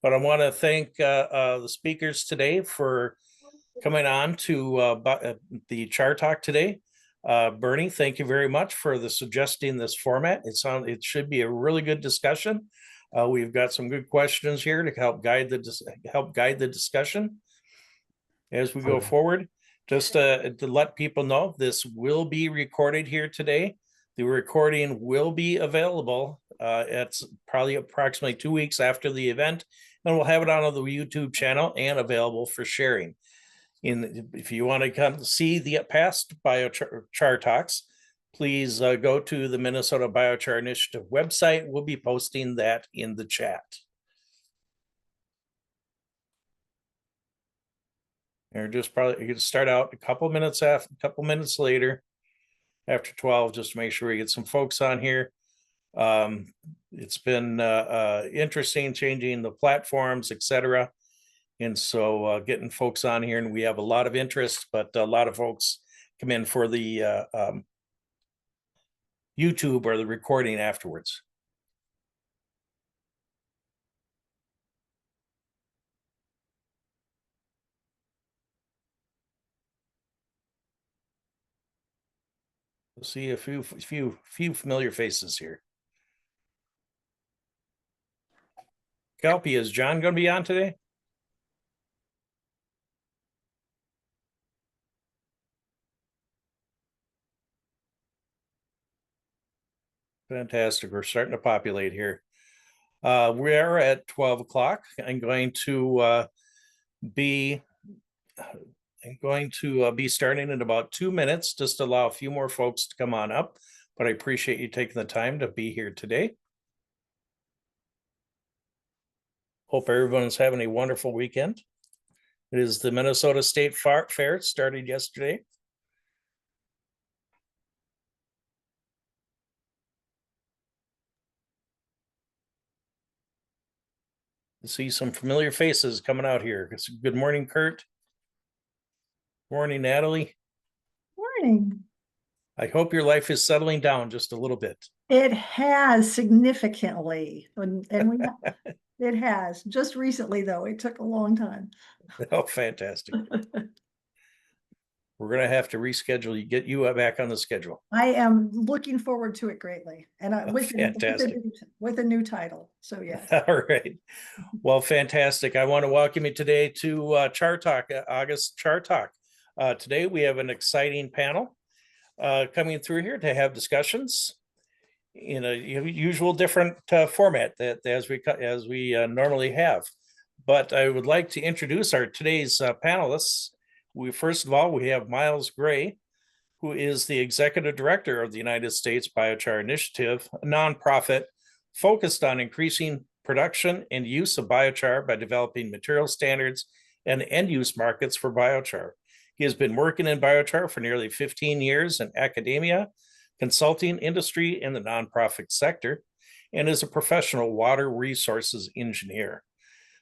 But I want to thank the speakers today for coming on to the Char Talk today. Bernie, thank you very much for suggesting this format. It should be a really good discussion. We've got some good questions here to help guide the discussion as we go forward. Just to let people know, this will be recorded here today. The recording will be available. It's probably approximately 2 weeks after the event, and we'll have it on the YouTube channel and available for sharing. If you want to come see the past Biochar talks, please go to the Minnesota Biochar Initiative website. We'll be posting that in the chat. You're just probably going to start out a couple minutes later, after 12, just to make sure we get some folks on here. It's been interesting changing the platforms, etc. And so getting folks on here, and we have a lot of interest, but a lot of folks come in for the YouTube or the recording afterwards. We'll see a few familiar faces here. Kelpie, is John going to be on today? Fantastic. We're starting to populate here. We're at 12 o'clock. I'm going to be starting in about 2 minutes, just to allow a few more folks to come on up. But I appreciate you taking the time to be here today. Hope everyone is having a wonderful weekend. It is the Minnesota State Fair. It started yesterday. I see some familiar faces coming out here. Good morning, Kurt. Morning, Natalie. Morning. I hope your life is settling down just a little bit. It has significantly, and it has. Just recently, though, it took a long time. Oh, fantastic. We're going to have to reschedule, get you back on the schedule. I am looking forward to it greatly. And fantastic. With a new title. So, yes. All right. Well, fantastic. I want to welcome you today to Char Talk, August Char Talk. Today, we have an exciting panel coming through here to have discussions in a usual different format that as we normally have. But I would like to introduce our today's panelists. First of all, we have Myles Gray, who is the executive director of the United States Biochar Initiative, a nonprofit focused on increasing production and use of biochar by developing material standards and end-use markets for biochar. He has been working in biochar for nearly 15 years in academia, consulting industry, and the nonprofit sector, and is a professional water resources engineer.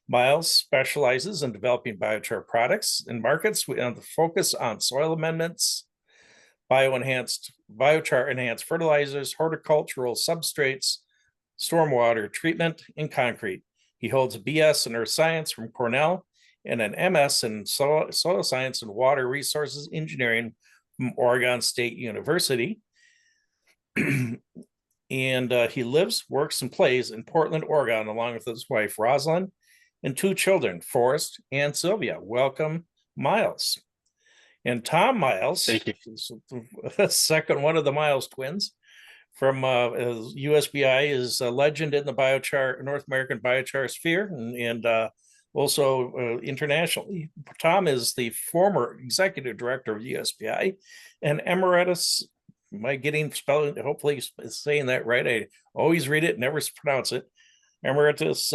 Myles specializes in developing biochar products and markets with a focus on soil amendments, biochar-enhanced fertilizers, horticultural substrates, stormwater treatment, and concrete. He holds a BS in Earth Science from Cornell and an MS in Soil Science and Water Resources Engineering from Oregon State University. And he lives, works, and plays in Portland, Oregon, along with his wife, Rosalind, and 2 children, Forrest and Sylvia. Welcome, Myles. And Tom Myles, thank you. Second one of the Myles twins from USBI, is a legend in the North American biochar sphere, and also internationally. Tom is the former executive director of USBI and Emeritus. Am I getting spelling? Hopefully saying that right. I always read it, never pronounce it. Emeritus,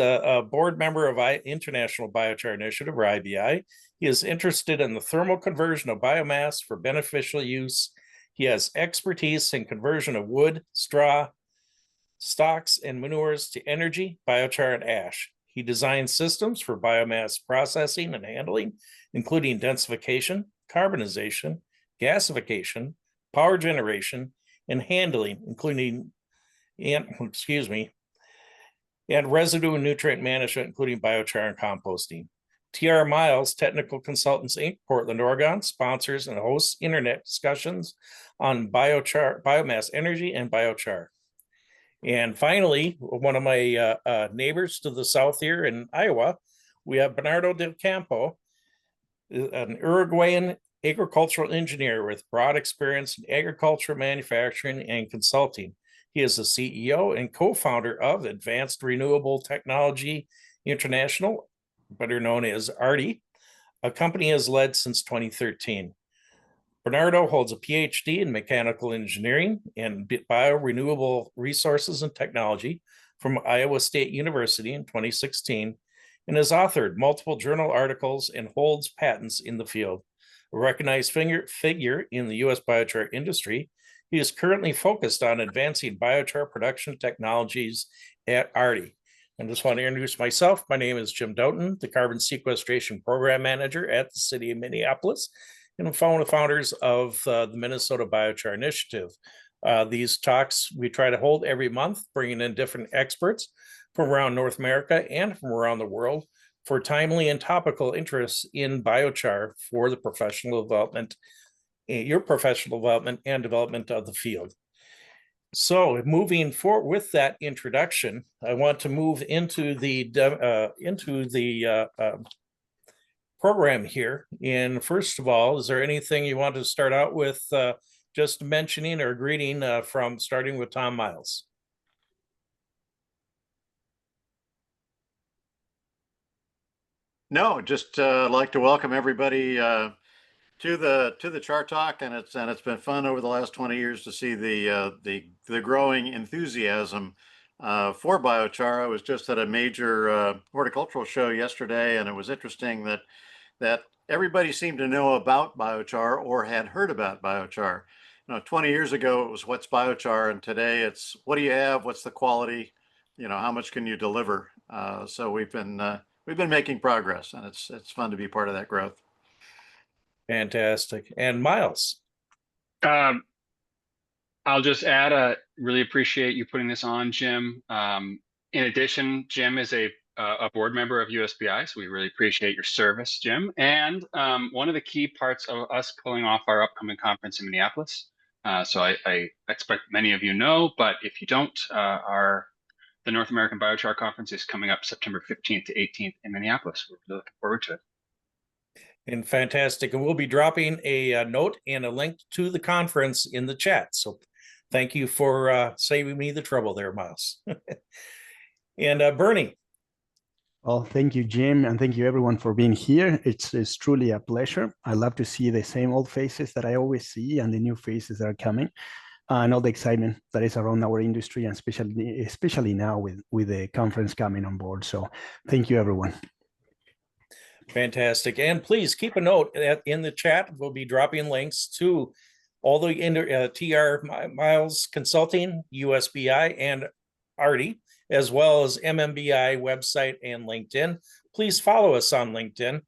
board member of International Biochar Initiative, or IBI. He is interested in the thermal conversion of biomass for beneficial use. He has expertise in conversion of wood, straw, stalks, and manures to energy, biochar, and ash. He designs systems for biomass processing and handling, including densification, carbonization, gasification, power generation, and handling, including and residue and nutrient management, including biochar and composting. TR Myles, Technical Consultants Inc., Portland, Oregon, sponsors and hosts internet discussions on biochar, biomass energy, and biochar. And finally, one of my neighbors to the south here in Iowa, we have Bernardo del Campo, an Uruguayan agricultural engineer with broad experience in agriculture, manufacturing, and consulting. He is the CEO and co-founder of Advanced Renewable Technology International, better known as ARTi, a company he has led since 2013. Bernardo holds a PhD in mechanical engineering and biorenewable resources and technology from Iowa State University in 2016 and has authored multiple journal articles and holds patents in the field. A recognized figure in the U.S. biochar industry, he is currently focused on advancing biochar production technologies at ARTi. I just want to introduce myself. My name is Jim Doten, the Carbon Sequestration Program Manager at the City of Minneapolis, and I'm one of the founders of the Minnesota Biochar Initiative. These talks we try to hold every month, bringing in different experts from around North America and from around the world for timely and topical interests in biochar for the professional development, your professional development and development of the field. So moving forward with that introduction, I want to move into the program here. And first of all, is there anything you want to start out with just mentioning or greeting from starting with Tom Myles? No, just like to welcome everybody to the Char Talk, and it's been fun over the last 20 years to see the growing enthusiasm for biochar. I was just at a major horticultural show yesterday, and it was interesting that everybody seemed to know about biochar or had heard about biochar. 20 years ago it was what's biochar, and today it's what do you have, what's the quality, how much can you deliver. So we've been making progress, and it's fun to be part of that growth. Fantastic. And Myles? I'll just add, really appreciate you putting this on, Jim. In addition, Jim is a board member of USBI, so we really appreciate your service, Jim. And one of the key parts of us pulling off our upcoming conference in Minneapolis. So I expect many of you know, but if you don't, the North American Biochar Conference is coming up September 15th to 18th in Minneapolis. We're really looking forward to it. And fantastic. And we'll be dropping a note and a link to the conference in the chat. So thank you for saving me the trouble there, Myles. And Bernie. Well, thank you, Jim, and thank you everyone for being here. It's truly a pleasure. I love to see the same old faces that I always see and the new faces that are coming, and all the excitement that is around our industry, and especially now with the conference coming on board. So thank you, everyone. Fantastic. And please keep a note in the chat. We'll be dropping links to all the TR Myles Consulting, USBI, and ARTi, as well as MMBI website and LinkedIn. Please follow us on LinkedIn.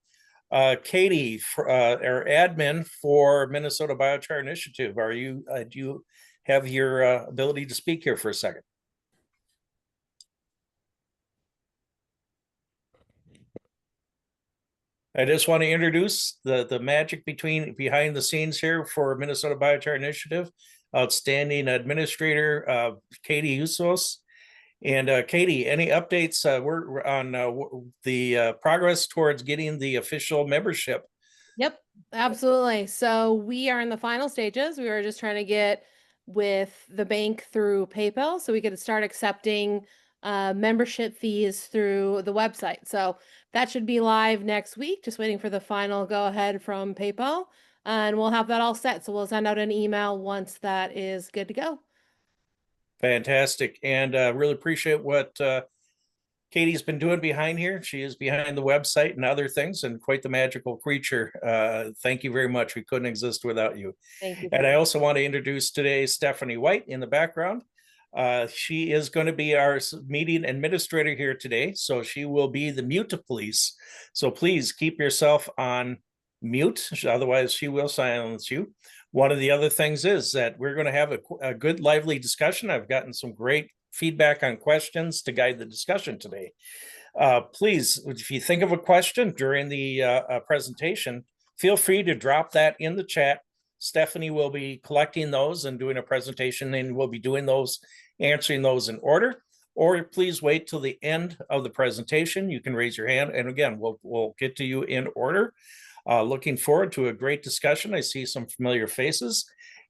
Katie, our admin for Minnesota Biochar Initiative, do you have your ability to speak here for a second? I just want to introduce the magic behind the scenes here for Minnesota Biochar Initiative. Outstanding administrator, Katie Usos. And Katie, any updates we're on the progress towards getting the official membership? Yep, absolutely. So we are in the final stages. We were just trying to get with the bank through PayPal so we could start accepting membership fees through the website. So that should be live next week, just waiting for the final go ahead from PayPal, and we'll have that all set. So we'll send out an email once that is good to go. Fantastic. And really appreciate what Katie's been doing behind here. She is behind the website and other things, and quite the magical creature. Thank you very much. We couldn't exist without you. Thank you. And I also want to introduce today Stephanie White in the background. She is going to be our meeting administrator here today, so she will be the mute police. So please keep yourself on mute, otherwise she will silence you. One of the other things is that we're going to have a good lively discussion. I've gotten some great feedback on questions to guide the discussion today. Please, if you think of a question during the presentation, feel free to drop that in the chat. Stephanie will be collecting those and doing a presentation, and we'll be doing those, answering those in order. Or please wait till the end of the presentation. You can raise your hand, and again, we'll get to you in order. Looking forward to a great discussion. I see some familiar faces,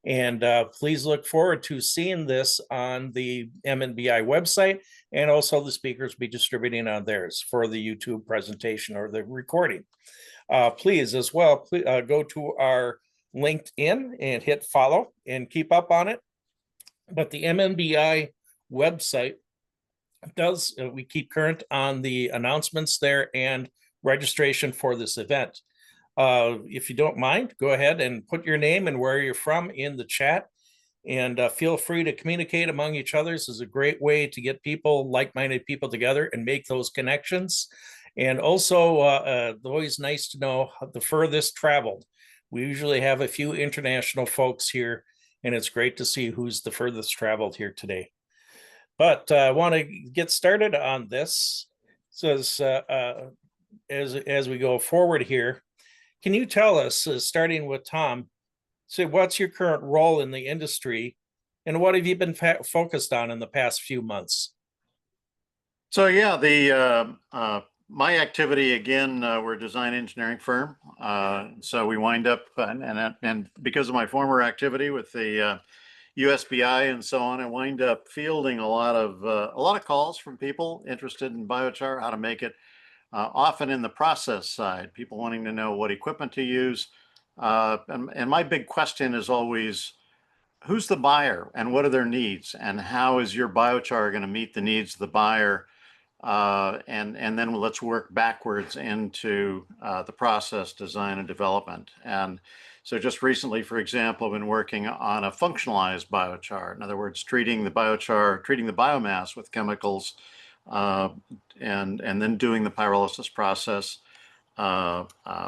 and please look forward to seeing this on the MNBI website, and also the speakers be distributing on theirs for the YouTube presentation or the recording. Please as well, go to our LinkedIn and hit follow and keep up on it. But the MNBI website does, we keep current on the announcements there and registration for this event. If you don't mind, go ahead and put your name and where you're from in the chat, and feel free to communicate among each other. This is a great way to get people, like-minded people together and make those connections. And also, always nice to know the furthest traveled. We usually have a few international folks here, and it's great to see who's the furthest traveled here today. But I want to get started on this. So as we go forward here, can you tell us, starting with Tom, so what's your current role in the industry, and what have you been focused on in the past few months? So yeah, my activity, again, we're a design engineering firm. So we wind up, and because of my former activity with the USBI and so on, I wind up fielding a lot of calls from people interested in biochar, how to make it, often in the process side, people wanting to know what equipment to use. And my big question is always, who's the buyer and what are their needs, and how is your biochar going to meet the needs of the buyer? And then let's work backwards into the process design and development. And so just recently, for example, I've been working on a functionalized biochar. In other words, treating the biochar, treating the biomass with chemicals, and then doing the pyrolysis process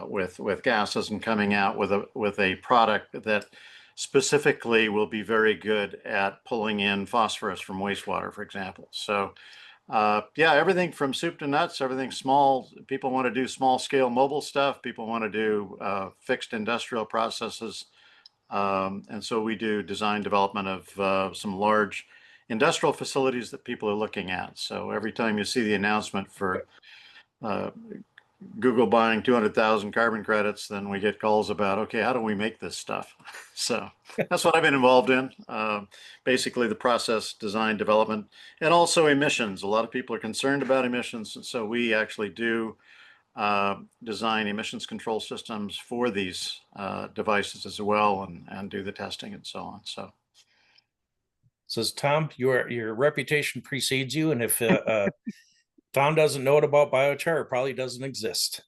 with gases, and coming out with a product that specifically will be very good at pulling in phosphorus from wastewater, for example. So yeah, everything from soup to nuts, everything small. People want to do small scale mobile stuff. People want to do fixed industrial processes. And so we do design development of some large industrial facilities that people are looking at. So every time you see the announcement for Google buying 200,000 carbon credits, then we get calls about, okay, how do we make this stuff? So that's what I've been involved in. Basically the process design development, and also emissions. A lot of people are concerned about emissions. And so we actually do design emissions control systems for these devices as well, and do the testing and so on. So Says Tom, your reputation precedes you, and if Tom doesn't know it about biochar, it probably doesn't exist.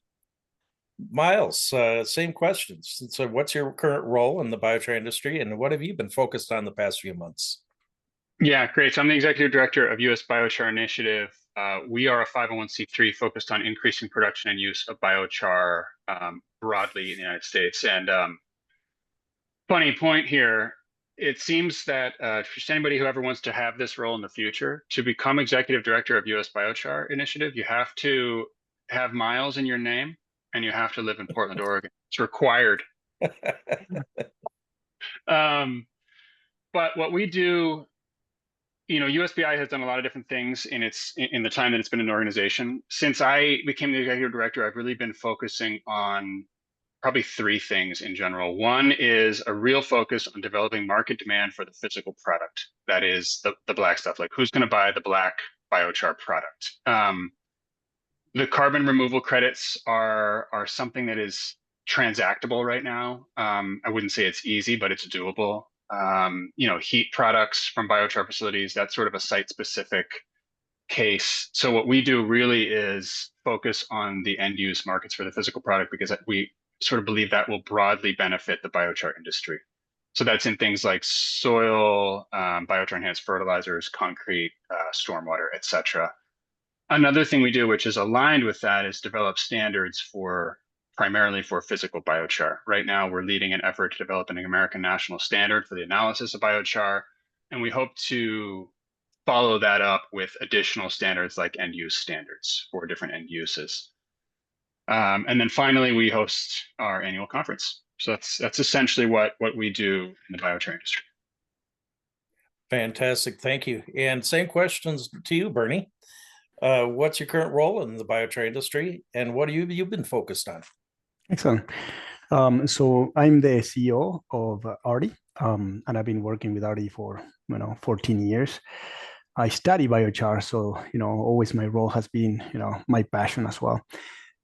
Myles, same questions. So what's your current role in the biochar industry, and what have you been focused on the past few months? Yeah, great. So I'm the executive director of US Biochar Initiative. We are a 501c3 focused on increasing production and use of biochar broadly in the United States. And funny point here, it seems that for anybody who ever wants to have this role in the future, to become executive director of US Biochar Initiative, you have to have Myles in your name, and you have to live in Portland, Oregon. It's required. But what we do, you know, USBI has done a lot of different things in the time that it's been an organization. Since I became the executive director, I've really been focusing on probably three things in general. One is a real focus on developing market demand for the physical product. That is the black stuff, like who's going to buy the black biochar product. The carbon removal credits are something that is transactable right now. I wouldn't say it's easy, but it's doable. You know, heat products from biochar facilities, that's sort of a site-specific case. So what we do really is focus on the end-use markets for the physical product, because we sort of believe that will broadly benefit the biochar industry. So that's in things like soil, biochar-enhanced fertilizers, concrete, stormwater, et cetera. Another thing we do, which is aligned with that, is develop standards primarily for physical biochar. Right now, we're leading an effort to develop an American national standard for the analysis of biochar, and we hope to follow that up with additional standards like end use standards for different end uses. And then finally, we host our annual conference. So that's essentially what we do in the biochar industry. Fantastic. Thank you. And same questions to you, Bernie. What's your current role in the biochar industry, and what have you've been focused on? Excellent. So I'm the CEO of ARTi, and I've been working with ARTi for 14 years. I study biochar, so always my role has been my passion as well.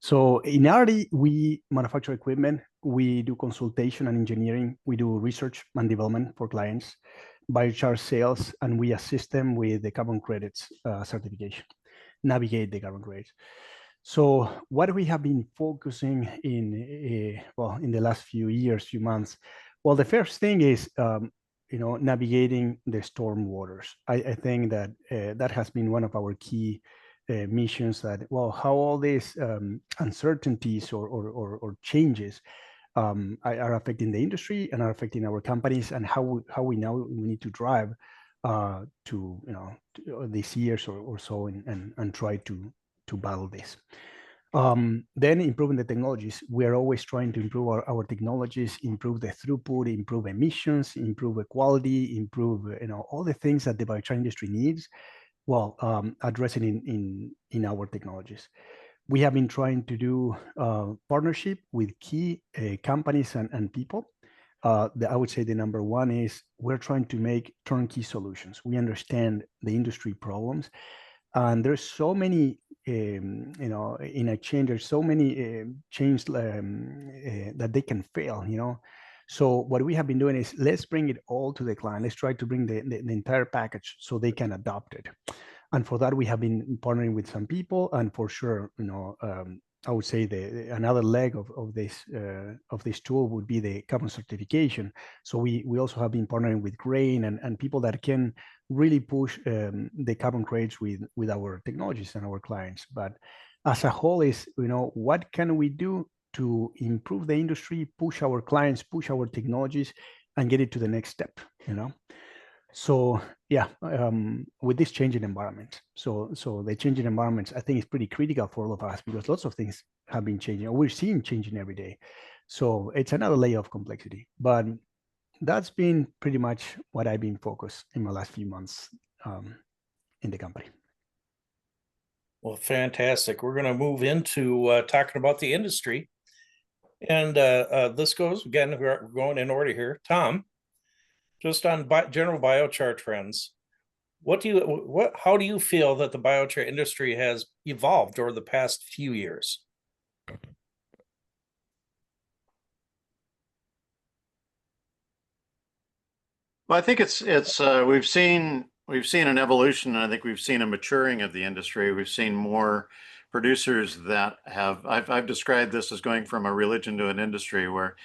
So in ARTi, we manufacture equipment, we do consultation and engineering, we do research and development for clients, biochar sales, and we assist them with the carbon credits certification, navigate the carbon credits. So what we have been focusing in, in the last few months, well, the first thing is, navigating the storm waters. I think that that has been one of our key missions, that, well, how all these uncertainties or changes are affecting the industry and are affecting our companies, and how we now need to drive to these years or so and try to battle this. Then improving the technologies. We are always trying to improve our technologies, improve the throughput, improve emissions, improve the quality, improve all the things that the biochar industry needs, well, addressing in our technologies. We have been trying to do partnership with key companies and people. I would say the number one is we're trying to make turnkey solutions. We understand the industry problems, and there's so many, in a chain, there's so many chains that they can fail, So what we have been doing is, let's bring it all to the client. Let's try to bring the entire package so they can adopt it. And for that, we have been partnering with some people, and for sure, I would say another leg of this tool would be the carbon certification. So we also have been partnering with Grain and people that can really push the carbon credits with our technologies and our clients. But as a whole is, what can we do to improve the industry, push our clients, push our technologies, and get it to the next step, So yeah, with this changing environment, so the changing environments, I think, is pretty critical for all of us, because lots of things have been changing, or we're seeing changing every day. So it's another layer of complexity, but that's been pretty much what I've been focused in my last few months in the company. Well, fantastic. We're going to move into talking about the industry, and this goes again. We're going in order here. Tom, just on general biochar trends, how do you feel that the biochar industry has evolved over the past few years? Well, I think we've seen an evolution, and I think we've seen a maturing of the industry. We've seen more producers that I've described this as going from a religion to an industry, where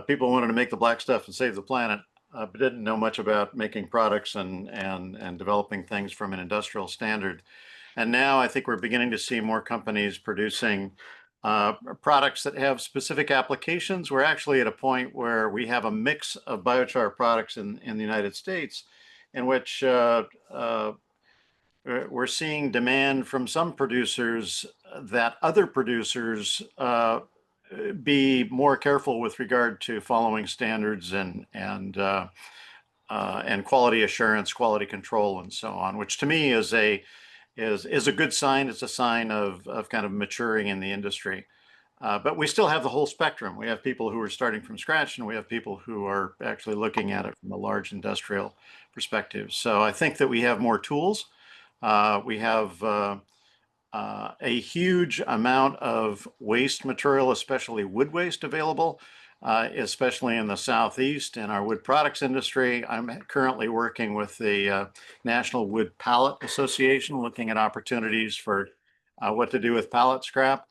people wanted to make the black stuff and save the planet, but didn't know much about making products and developing things from an industrial standard. And now I think we're beginning to see more companies producing products that have specific applications. We're actually at a point where we have a mix of biochar products in the United States, in which we're seeing demand from some producers that other producers be more careful with regard to following standards and quality assurance, quality control, and so on, which to me is a good sign. It's a sign of kind of maturing in the industry. But we still have the whole spectrum. We have people who are starting from scratch, and we have people who are actually looking at it from a large industrial perspective. So I think that we have more tools. We have a huge amount of waste material, especially wood waste, available, especially in the Southeast in our wood products industry. I'm currently working with the National Wood Pallet Association, looking at opportunities for what to do with pallet scrap.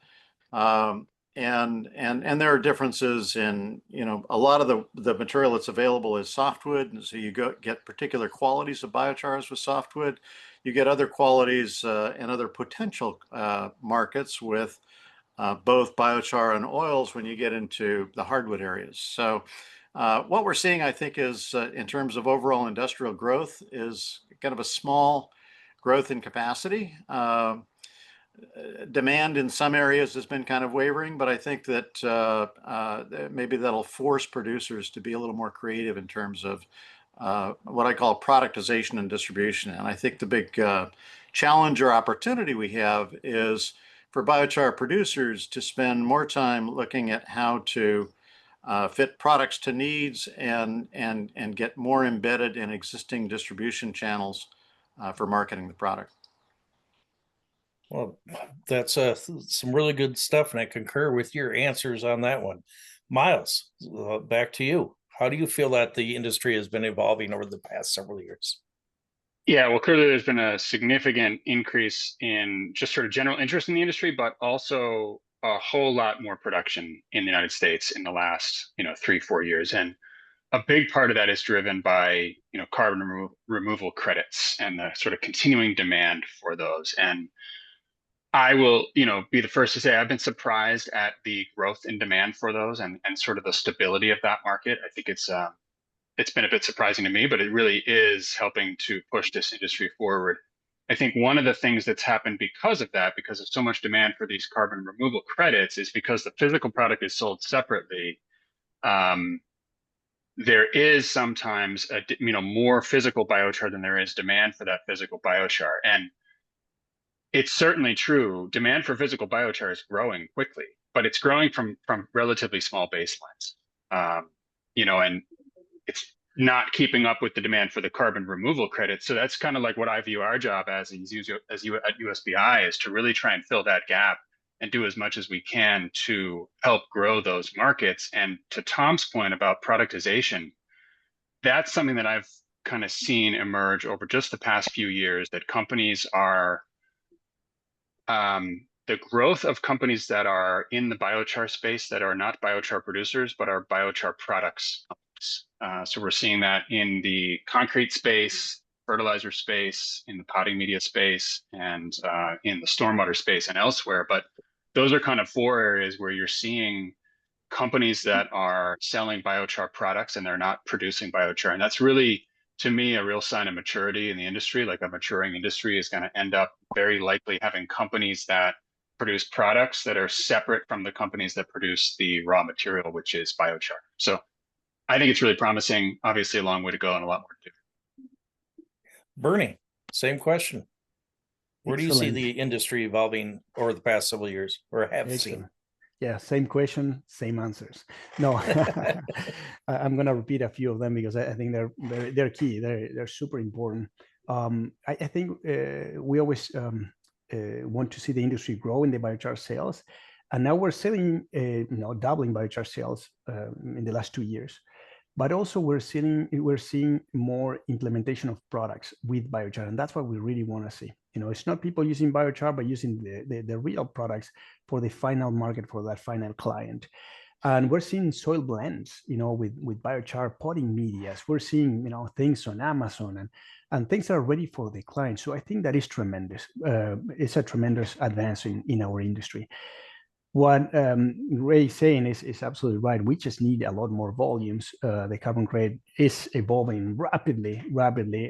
And there are differences in, a lot of the material that's available is softwood, and so you get particular qualities of biochars with softwood. You get other qualities and other potential markets with both biochar and oils when you get into the hardwood areas. So what we're seeing, I think, is in terms of overall industrial growth, is kind of a small growth in capacity. Demand in some areas has been kind of wavering, but I think that maybe that'll force producers to be a little more creative in terms of what I call productization and distribution. And I think the big challenge or opportunity we have is for biochar producers to spend more time looking at how to fit products to needs and get more embedded in existing distribution channels for marketing the product. Well, that's some really good stuff, and I concur with your answers on that one. Myles, back to you. How do you feel that the industry has been evolving over the past several years? Yeah, well, clearly there's been a significant increase in just sort of general interest in the industry, but also a whole lot more production in the United States in the last, 3-4 years. And a big part of that is driven by, carbon removal credits and the sort of continuing demand for those. And I will, be the first to say I've been surprised at the growth in demand for those and sort of the stability of that market. I think it's been a bit surprising to me, but it really is helping to push this industry forward. I think one of the things that's happened because of that, because of so much demand for these carbon removal credits, is because the physical product is sold separately. There is sometimes more physical biochar than there is demand for that physical biochar, and it's certainly true. Demand for physical biochar is growing quickly, but it's growing from relatively small baselines. And it's not keeping up with the demand for the carbon removal credits. So that's kind of like what I view our job as at USBI, is to really try and fill that gap and do as much as we can to help grow those markets. And to Tom's point about productization, that's something that I've kind of seen emerge over just the past few years, that companies are the growth of companies that are in the biochar space that are not biochar producers, but are biochar products. So we're seeing that in the concrete space, fertilizer space, in the potting media space, and in the stormwater space and elsewhere. But those are kind of 4 areas where you're seeing companies that are selling biochar products and they're not producing biochar. And that's really, to me, a real sign of maturity in the industry. Like, a maturing industry is going to end up very likely having companies that produce products that are separate from the companies that produce the raw material, which is biochar. So I think it's really promising. Obviously, a long way to go and a lot more to do. Bernie, same question. Where do you see Excellent. the industry evolving over the past several years, or have seen? Excellent. Yeah, same question, same answers. No, I'm going to repeat a few of them because I think they're key. They're super important. I think we always want to see the industry grow in the biochar sales, and now we're selling, doubling biochar sales in the last 2 years. But also we're seeing more implementation of products with biochar, and that's what we really want to see. It's not people using biochar, but using the real products for the final market, for that final client. And we're seeing soil blends, with biochar potting medias. We're seeing, things on Amazon and things that are ready for the client. So I think that is tremendous. It's a tremendous advance in our industry. What Ray is saying is absolutely right. We just need a lot more volumes. The carbon credit is evolving rapidly.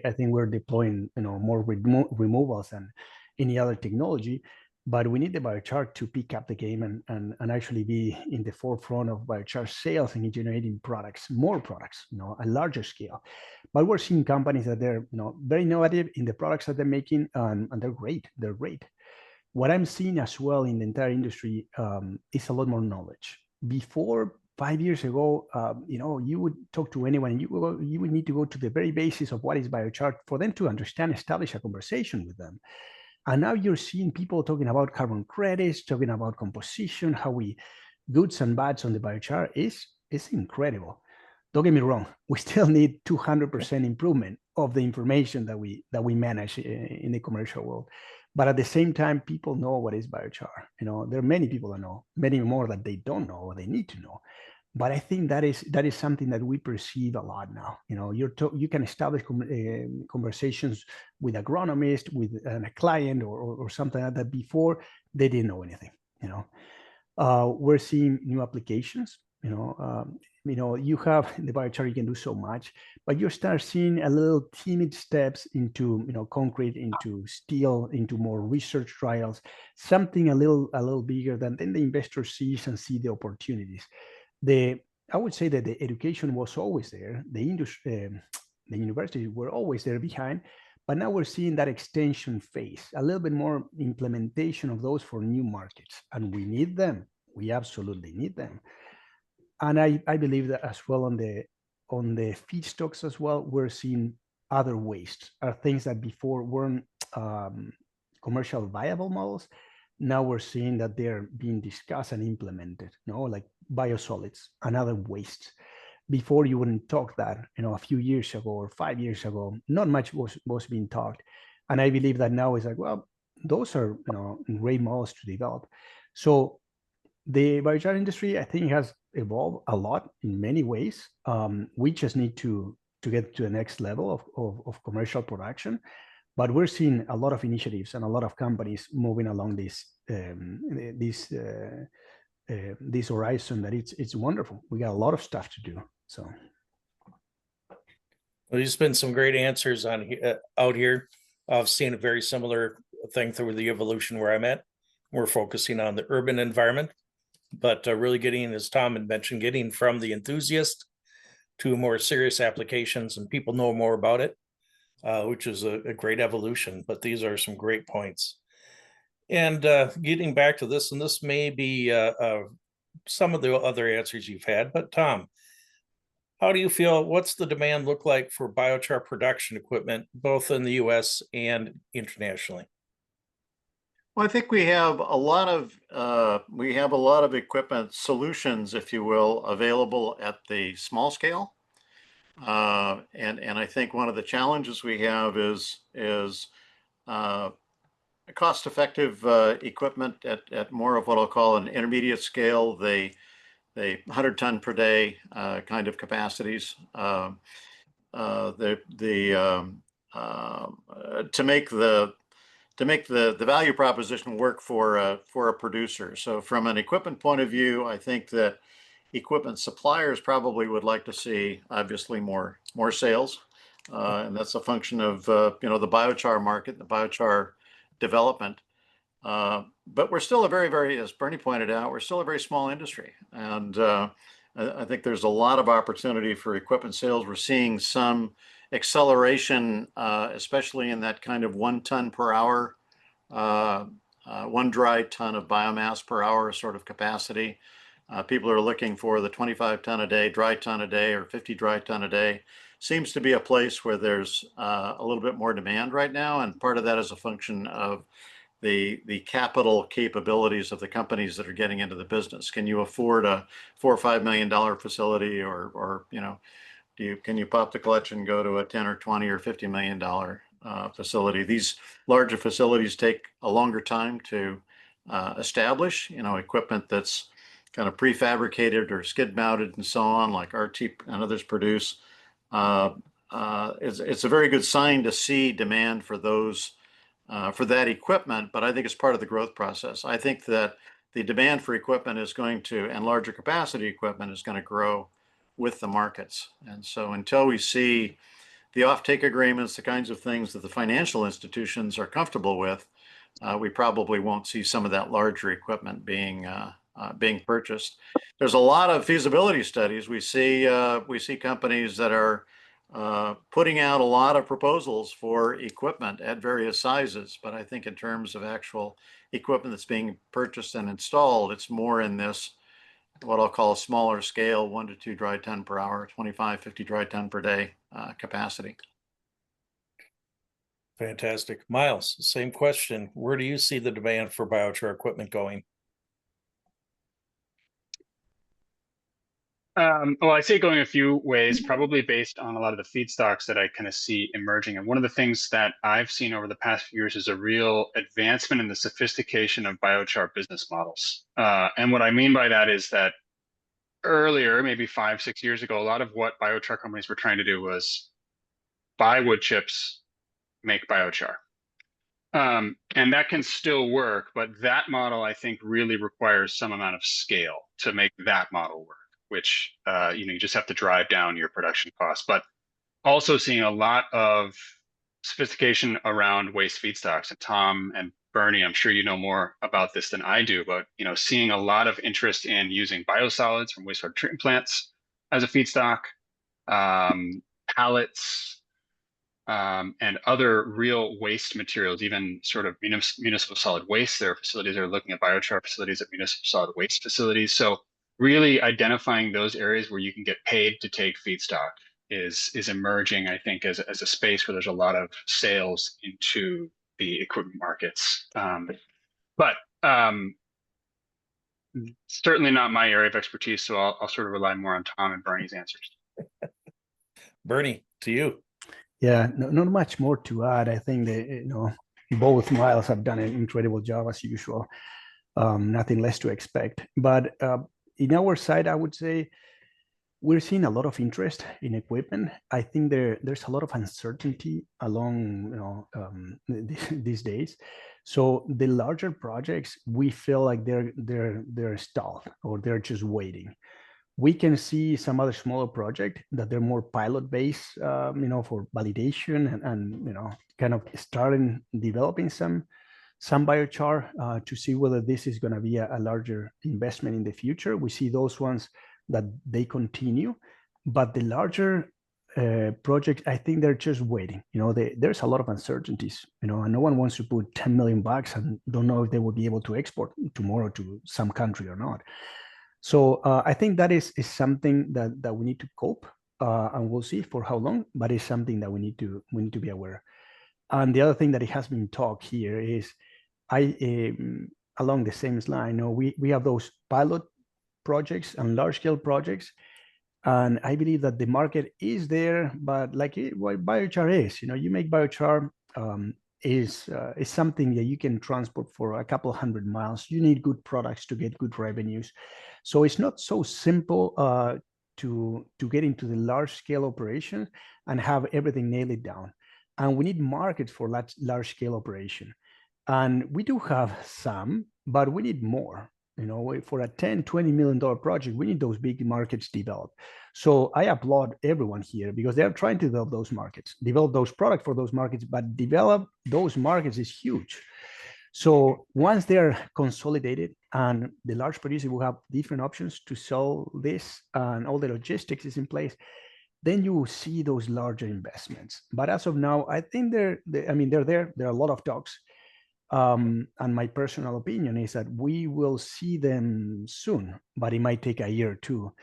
I think we're deploying, more removals than any other technology, but we need the biochar to pick up the game and actually be in the forefront of biochar sales and generating products, more products, a larger scale. But we're seeing companies that they're, very innovative in the products that they're making, and they're great. What I'm seeing as well in the entire industry is a lot more knowledge. Before, 5 years ago, you would talk to anyone, and you would need to go to the very basis of what is biochar for them to understand, establish a conversation with them. And now you're seeing people talking about carbon credits, talking about composition, goods and bads on the biochar is incredible. Don't get me wrong, we still need 200% improvement of the information that we manage in the commercial world. But at the same time, people know what is biochar. There are many people that know, many more that they don't know or they need to know. But I think that is something that we perceive a lot now. You can establish conversations with agronomists, with a client or something like that. Before, they didn't know anything. We're seeing new applications. You have the biochar, you can do so much, but you start seeing a little timid steps into, concrete, into steel, into more research trials, something a little bigger than then the investor sees and see the opportunities. I would say that the education was always there. The industry, the universities were always there behind, but now we're seeing that extension phase, a little bit more implementation of those for new markets, and we need them. We absolutely need them. And I believe that as well on the feedstocks as well, we're seeing other wastes, are things that before weren't commercial viable models. Now we're seeing that they're being discussed and implemented, like biosolids and other wastes. Before you wouldn't talk that, a few years ago or 5 years ago, not much was being talked. And I believe that now is like, well, those are, great models to develop. So the biochar industry, I think, has evolved a lot in many ways. We just need to get to the next level of commercial production. But we're seeing a lot of initiatives and a lot of companies moving along this horizon. That it's wonderful. We got a lot of stuff to do. So, well, there's been some great answers on out here. I've seen a very similar thing through the evolution where I'm at. We're focusing on the urban environment, but really getting, as Tom had mentioned, getting from the enthusiast to more serious applications, and people know more about it, which is a great evolution. But these are some great points. And getting back to this, and this may be some of the other answers you've had, but Tom, how do you feel? What's the demand look like for biochar production equipment, both in the U.S. and internationally? Well, I think we have a lot of equipment solutions, if you will, available at the small scale. And I think one of the challenges we have is cost-effective equipment at more of what I'll call an intermediate scale, the 100-ton per day kind of capacities. To make the value proposition work for a producer. So from an equipment point of view, I think that equipment suppliers probably would like to see obviously more sales, and that's a function of the biochar market, the biochar development. But we're still a very, as Bernie pointed out, we're still a very small industry, and I think there's a lot of opportunity for equipment sales. We're seeing some acceleration, especially in that kind of 1 ton per hour, 1 dry ton of biomass per hour sort of capacity. People are looking for the 25 ton a day, dry ton a day, or 50 dry ton a day. Seems to be a place where there's a little bit more demand right now, and part of that is a function of the capital capabilities of the companies that are getting into the business. Can you afford a $4 or $5 million facility, or can you pop the clutch and go to a 10 or 20 or $50 million facility? These larger facilities take a longer time to establish. Equipment that's kind of prefabricated or skid mounted and so on, like ARTi and others produce. It's a very good sign to see demand for those, for that equipment, but I think it's part of the growth process. I think that the demand for equipment is going to, and larger capacity equipment is going to grow with the markets. And so until we see the offtake agreements, the kinds of things that the financial institutions are comfortable with, we probably won't see some of that larger equipment being purchased. There's a lot of feasibility studies. We see companies that are putting out a lot of proposals for equipment at various sizes, but I think in terms of actual equipment that's being purchased and installed, it's more in this, what I'll call a smaller scale, 1 to 2 dry ton per hour, 25, 50 dry ton per day capacity. Fantastic. Myles, same question. Where do you see the demand for biochar equipment going? Well, I see it going a few ways, probably based on a lot of the feedstocks that I kind of see emerging. And one of the things that I've seen over the past few years is a real advancement in the sophistication of biochar business models. And what I mean by that is that earlier, maybe 5, 6 years ago, a lot of what biochar companies were trying to do was buy wood chips, make biochar. And that can still work, but that model, I think, really requires some amount of scale to make that model work. which you just have to drive down your production costs. But also seeing a lot of sophistication around waste feedstocks. And Tom and Bernie, I'm sure you know more about this than I do, but seeing a lot of interest in using biosolids from wastewater treatment plants as a feedstock, pallets, and other real waste materials, even sort of municipal solid waste. There are facilities that are looking at biochar facilities at municipal solid waste facilities. So really identifying those areas where you can get paid to take feedstock is emerging, I think, as a space where there's a lot of sales into the equipment markets. But certainly not my area of expertise, so I'll sort of rely more on Tom and Bernie's answers. Bernie, to you. Yeah, not much more to add. I think that both Myles have done an incredible job as usual. Nothing less to expect. But in our side, I would say we're seeing a lot of interest in equipment. I think there's a lot of uncertainty along these days. So the larger projects, we feel like they're stalled or they're just waiting. We can see some other smaller project that they're more pilot based, for validation and kind of starting developing some biochar to see whether this is going to be a larger investment in the future. We see those ones that they continue, but the larger project, I think they're just waiting. There's a lot of uncertainties, and no one wants to put 10 million bucks and don't know if they will be able to export tomorrow to some country or not. So I think that is something that we need to cope, and we'll see for how long, but it's something that we need to be aware. And the other thing that it has been talked here is, along the same line, we have those pilot projects and large scale projects, and I believe that the market is there, but like what biochar is, you make biochar is something that you can transport for a couple 100 miles. You need good products to get good revenues. So it's not so simple to get into the large scale operation and have everything nailed down. And we need markets for large scale operation. And we do have some, but we need more. For a $10, $20 million project, we need those big markets developed. So I applaud everyone here because they're trying to develop those markets, develop those products for those markets, but develop those markets is huge. So once they're consolidated and the large producer will have different options to sell this and all the logistics is in place, then you will see those larger investments. But as of now, I think they're there. There are a lot of talks. And my personal opinion is that we will see them soon, but it might take a year or two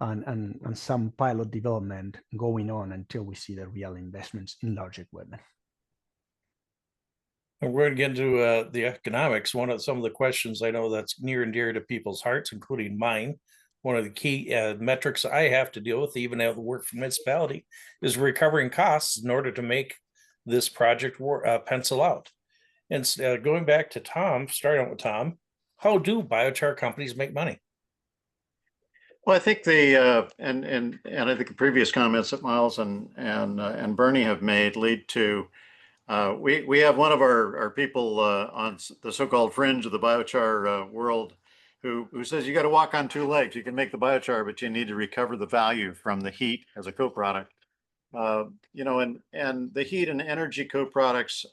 and some pilot development going on until we see the real investments in large equipment. And we're going to get into the economics. Some of the questions I know that's near and dear to people's hearts, including mine. One of the key metrics I have to deal with, even at the work for municipality, is recovering costs in order to make this project pencil out. And going back to Tom, starting out with Tom, how do biochar companies make money? Well, I think and I think the previous comments that Myles and Bernie have made lead to we have one of our people on the so-called fringe of the biochar world who says you got to walk on two legs. You can make the biochar, but you need to recover the value from the heat as a co-product. And the heat and energy co-products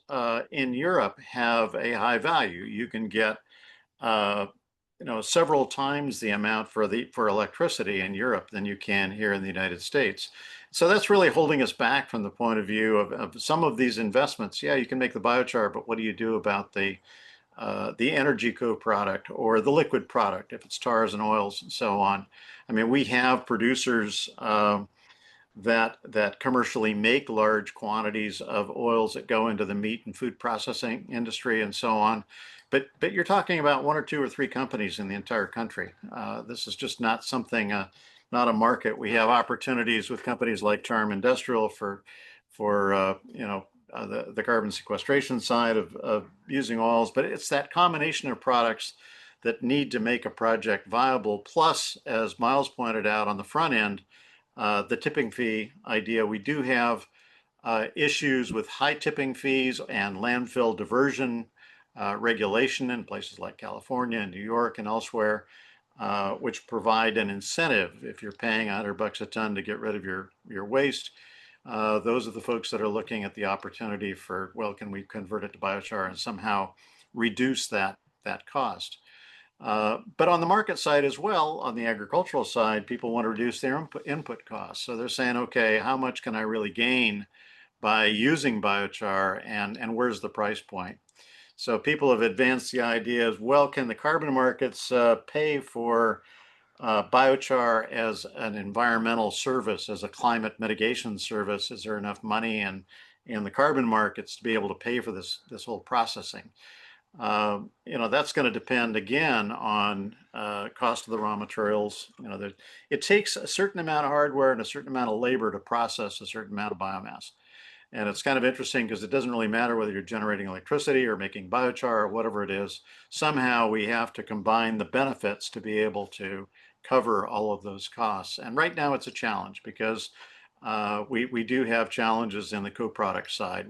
in Europe have a high value. You can get several times the amount for electricity in Europe than you can here in the United States. So that's really holding us back from the point of view of some of these investments. Yeah, you can make the biochar, but what do you do about the energy co-product or the liquid product if it's tars and oils and so on? I mean, we have producers that commercially make large quantities of oils that go into the meat and food processing industry and so on. But you're talking about one or two or three companies in the entire country. This is just not something, not a market. We have opportunities with companies like Charm Industrial for the carbon sequestration side of using oils, but it's that combination of products that need to make a project viable. Plus, as Myles pointed out on the front end, the tipping fee idea. We do have issues with high tipping fees and landfill diversion regulation in places like California and New York and elsewhere. which provide an incentive. If you're paying $100 a ton to get rid of your waste, those are the folks that are looking at the opportunity for, well, can we convert it to biochar and somehow reduce that cost? But on the market side as well, on the agricultural side, people want to reduce their input costs. So they're saying, okay, how much can I really gain by using biochar, and where's the price point? So people have advanced the idea as well, can the carbon markets pay for biochar as an environmental service, as a climate mitigation service? Is there enough money in the carbon markets to be able to pay for this whole processing? That's going to depend again on cost of the raw materials. It takes a certain amount of hardware and a certain amount of labor to process a certain amount of biomass. And it's kind of interesting because it doesn't really matter whether you're generating electricity or making biochar or whatever it is. Somehow we have to combine the benefits to be able to cover all of those costs. And right now it's a challenge because we do have challenges in the co-product side.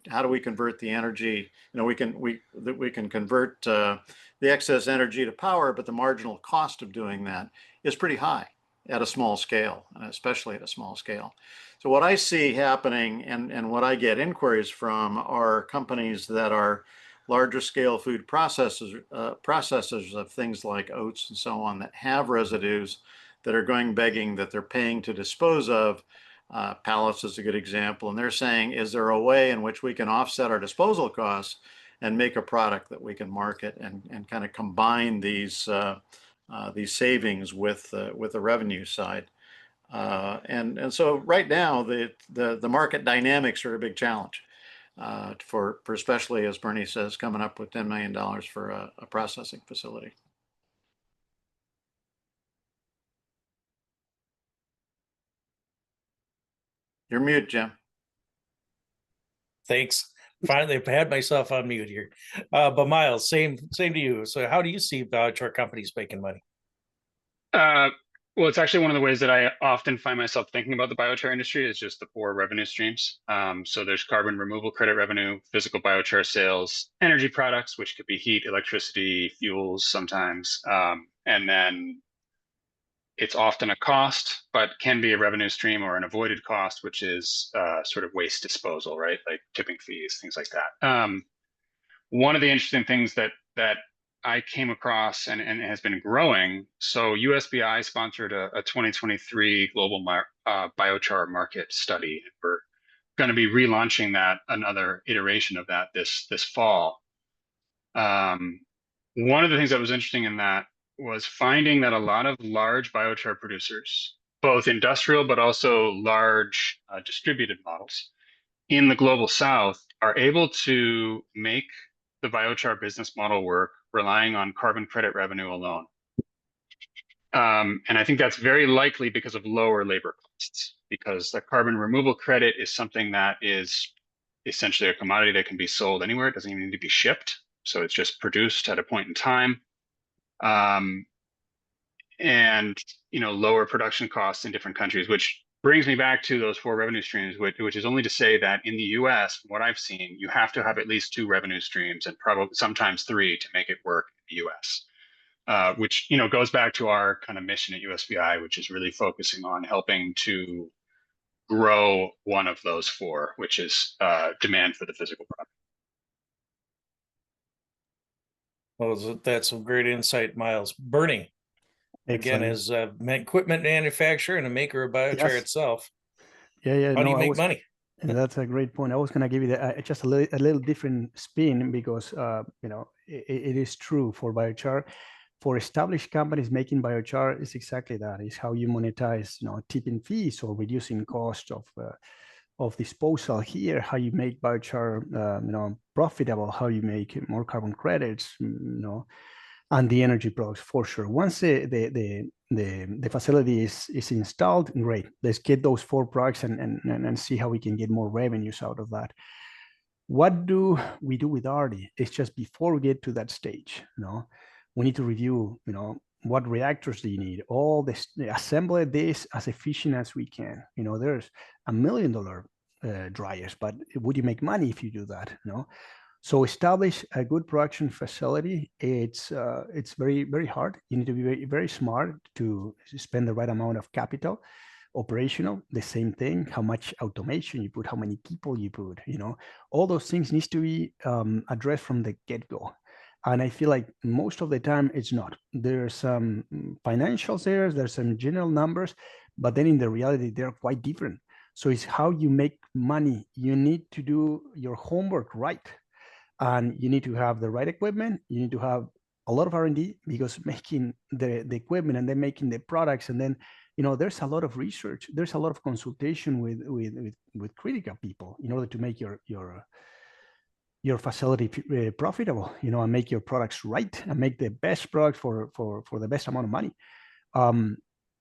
How do we convert the energy? We can convert the excess energy to power, but the marginal cost of doing that is pretty high at a small scale, and especially at a small scale. So what I see happening, and what I get inquiries from, are companies that are larger scale food processors of things like oats and so on, that have residues that are going begging, that they're paying to dispose of. Pallets is a good example, and they're saying, is there a way in which we can offset our disposal costs and make a product that we can market and kind of combine these savings with the revenue side? And so right now the market dynamics are a big challenge for especially, as Bernie says, coming up with $10 million for a processing facility. You're mute, Jim. Thanks. Finally, I've had myself on mute here. But Myles, same to you. So how do you see biochar companies making money? Well, it's actually one of the ways that I often find myself thinking about the biochar industry is just the 4 revenue streams. So there's carbon removal credit revenue, physical biochar sales, energy products, which could be heat, electricity, fuels sometimes. And then it's often a cost, but can be a revenue stream or an avoided cost, which is sort of waste disposal, right? Like tipping fees, things like that. One of the interesting things that I came across and has been growing. So USBI sponsored a 2023 global biochar market study. We're going to be relaunching that, another iteration of that this fall. One of the things that was interesting in that was finding that a lot of large biochar producers, both industrial but also large distributed models in the global south, are able to make the biochar business model work relying on carbon credit revenue alone. And I think that's very likely because of lower labor costs, because the carbon removal credit is something that is essentially a commodity that can be sold anywhere. It doesn't even need to be shipped. So it's just produced at a point in time. And lower production costs in different countries, which brings me back to those 4 revenue streams, which is only to say that in the US, from what I've seen, you have to have at least 2 revenue streams and probably sometimes 3 to make it work in the US, which goes back to our kind of mission at USBI, which is really focusing on helping to grow one of those 4, which is demand for the physical product. Well, that's some great insight, Myles. Bernie, again, as equipment manufacturer and a maker of biochar itself. Yeah. How do you make money? And that's a great point. I was going to give you just a little different spin because it is true for biochar. For established companies making biochar, is exactly that. Is how you monetize, tipping fees or reducing cost of disposal. Here, how you make biochar, profitable. How you make more carbon credits, and the energy products for sure. Once the facility is installed, great. Let's get those 4 products and see how we can get more revenues out of that. What do we do with ARTi? It's just before we get to that stage, we need to review, what reactors do you need? All this, assemble this as efficient as we can. There's $1 million dryers, but would you make money if you do that? So establish a good production facility. It's very, very hard. You need to be very, very smart to spend the right amount of capital. Operational, the same thing. How much automation you put, how many people you put, all those things needs to be addressed from the get-go. And I feel like most of the time it's not. There's some financials there, there's some general numbers, but then in the reality, they're quite different. So it's how you make money. You need to do your homework right. And you need to have the right equipment. You need to have a lot of R&D, because making the equipment and then making the products, and then there's a lot of research. There's a lot of consultation with critical people in order to make your facility profitable, and make your products right and make the best product for the best amount of money.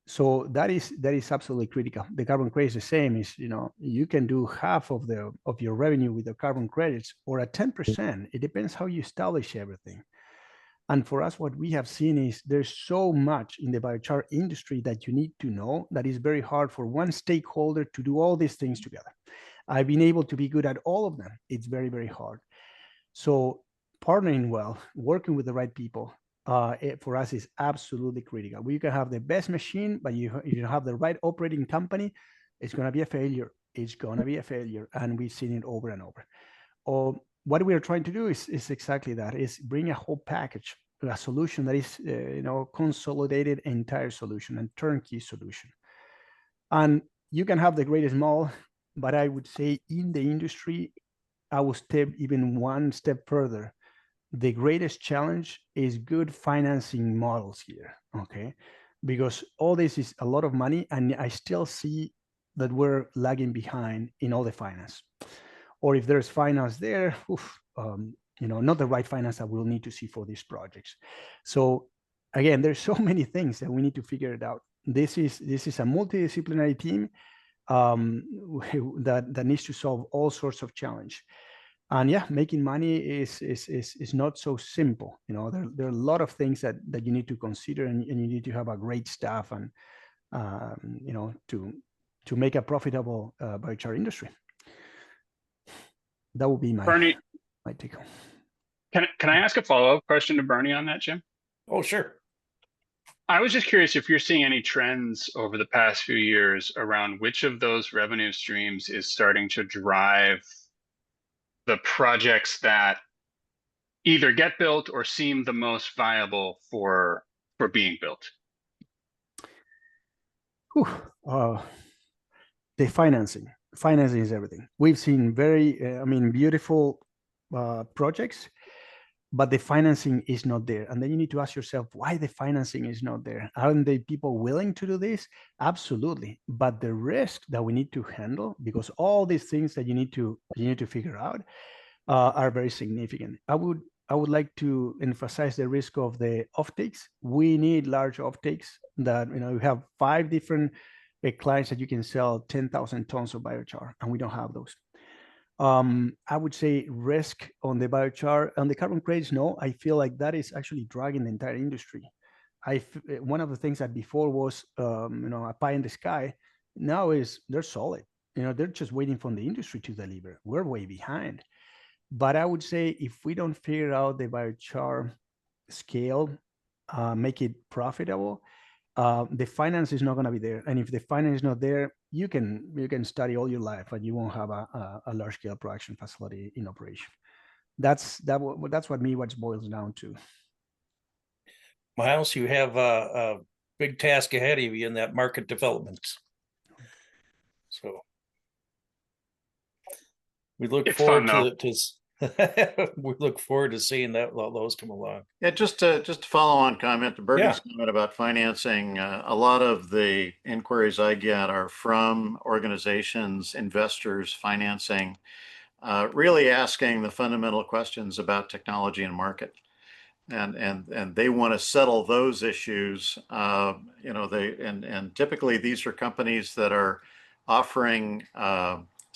So that is absolutely critical. The carbon credit is the same. Is you can do half of your revenue with the carbon credits, or at 10%. It depends how you establish everything. And for us, what we have seen is there's so much in the biochar industry that you need to know that is very hard for one stakeholder to do all these things together. I've been able to be good at all of them. It's very, very hard. So partnering well, working with the right people, for us is absolutely critical. We can have the best machine, but you have the right operating company, it's going to be a failure. It's going to be a failure. And we've seen it over and over. What we are trying to do is exactly that, is bring a whole package, a solution that is, consolidated entire solution and turnkey solution. And you can have the greatest model, but I would say in the industry, I will step even one step further. The greatest challenge is good financing models here, okay? Because all this is a lot of money, and I still see that we're lagging behind in all the finance. Or if there's finance there, not the right finance that we'll need to see for these projects. So again, there's so many things that we need to figure it out. This is a multidisciplinary team that needs to solve all sorts of challenge. And yeah, making money is not so simple. There are a lot of things that you need to consider, and you need to have a great staff and to make a profitable biochar industry. That would be my take home. Can I ask a follow-up question to Bernie on that, Jim? Oh, sure. I was just curious if you're seeing any trends over the past few years around which of those revenue streams is starting to drive the projects that either get built or seem the most viable for being built. The financing is everything. We've seen very, beautiful projects, but the financing is not there. And then you need to ask yourself why the financing is not there. Aren't the people willing to do this? Absolutely. But the risk that we need to handle, because all these things that you need to figure out are very significant. I would like to emphasize the risk of the offtakes. We need large offtakes that, we have 5 different clients that you can sell 10,000 tons of biochar, and we don't have those. I would say risk on the biochar and the carbon credits. No, I feel like that is actually dragging the entire industry. One of the things that before was, a pie in the sky, now is they're solid. They're just waiting for the industry to deliver. We're way behind. But I would say if we don't figure out the biochar scale, make it profitable, the finance is not going to be there. And if the finance is not there, you can study all your life, but you won't have a large scale production facility in operation. That's what boils down to. Myles, you have a big task ahead of you in that market development. So we look forward to we look forward to seeing those come along. Yeah, just to follow on comment to Bernie's comment about financing. A lot of the inquiries I get are from organizations, investors, financing, really asking the fundamental questions about technology and market, and they want to settle those issues. And typically these are companies that are offering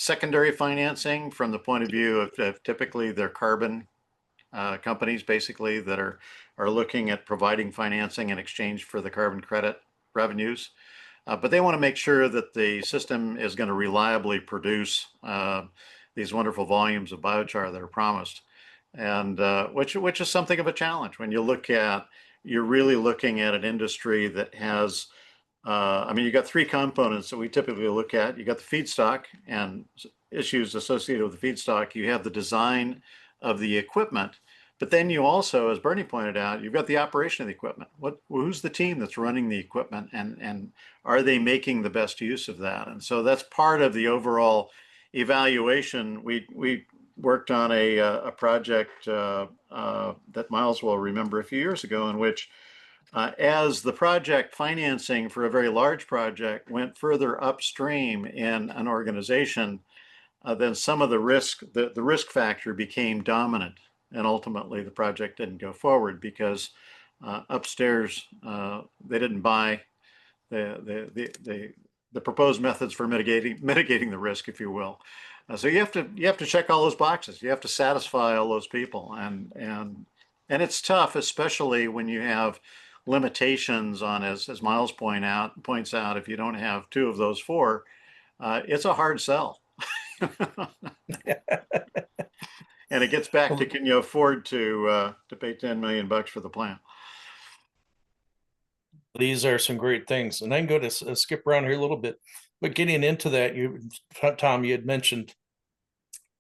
secondary financing from the point of view of typically they're carbon companies, basically, that are looking at providing financing in exchange for the carbon credit revenues. But they want to make sure that the system is going to reliably produce these wonderful volumes of biochar that are promised. and which is something of a challenge when you look at, you're really looking at an industry that has, I mean, you got three components that we typically look at. You got the feedstock and issues associated with the feedstock. You have the design of the equipment, but then you also, as Bernie pointed out, you've got the operation of the equipment. Who's the team that's running the equipment, and are they making the best use of that? And so that's part of the overall evaluation. We worked on a project that Myles will remember a few years ago, in which as the project financing for a very large project went further upstream in an organization, then some of the risk factor became dominant, and ultimately the project didn't go forward because upstairs they didn't buy the proposed methods for mitigating the risk, if you will. So you have to check all those boxes. You have to satisfy all those people, and it's tough, especially when you have limitations on, as Myles points out, if you don't have two of those four, it's a hard sell. And it gets back to, can you afford to pay $10 million for the plant? These are some great things, and I can go to skip around here a little bit, but getting into that, Tom, you had mentioned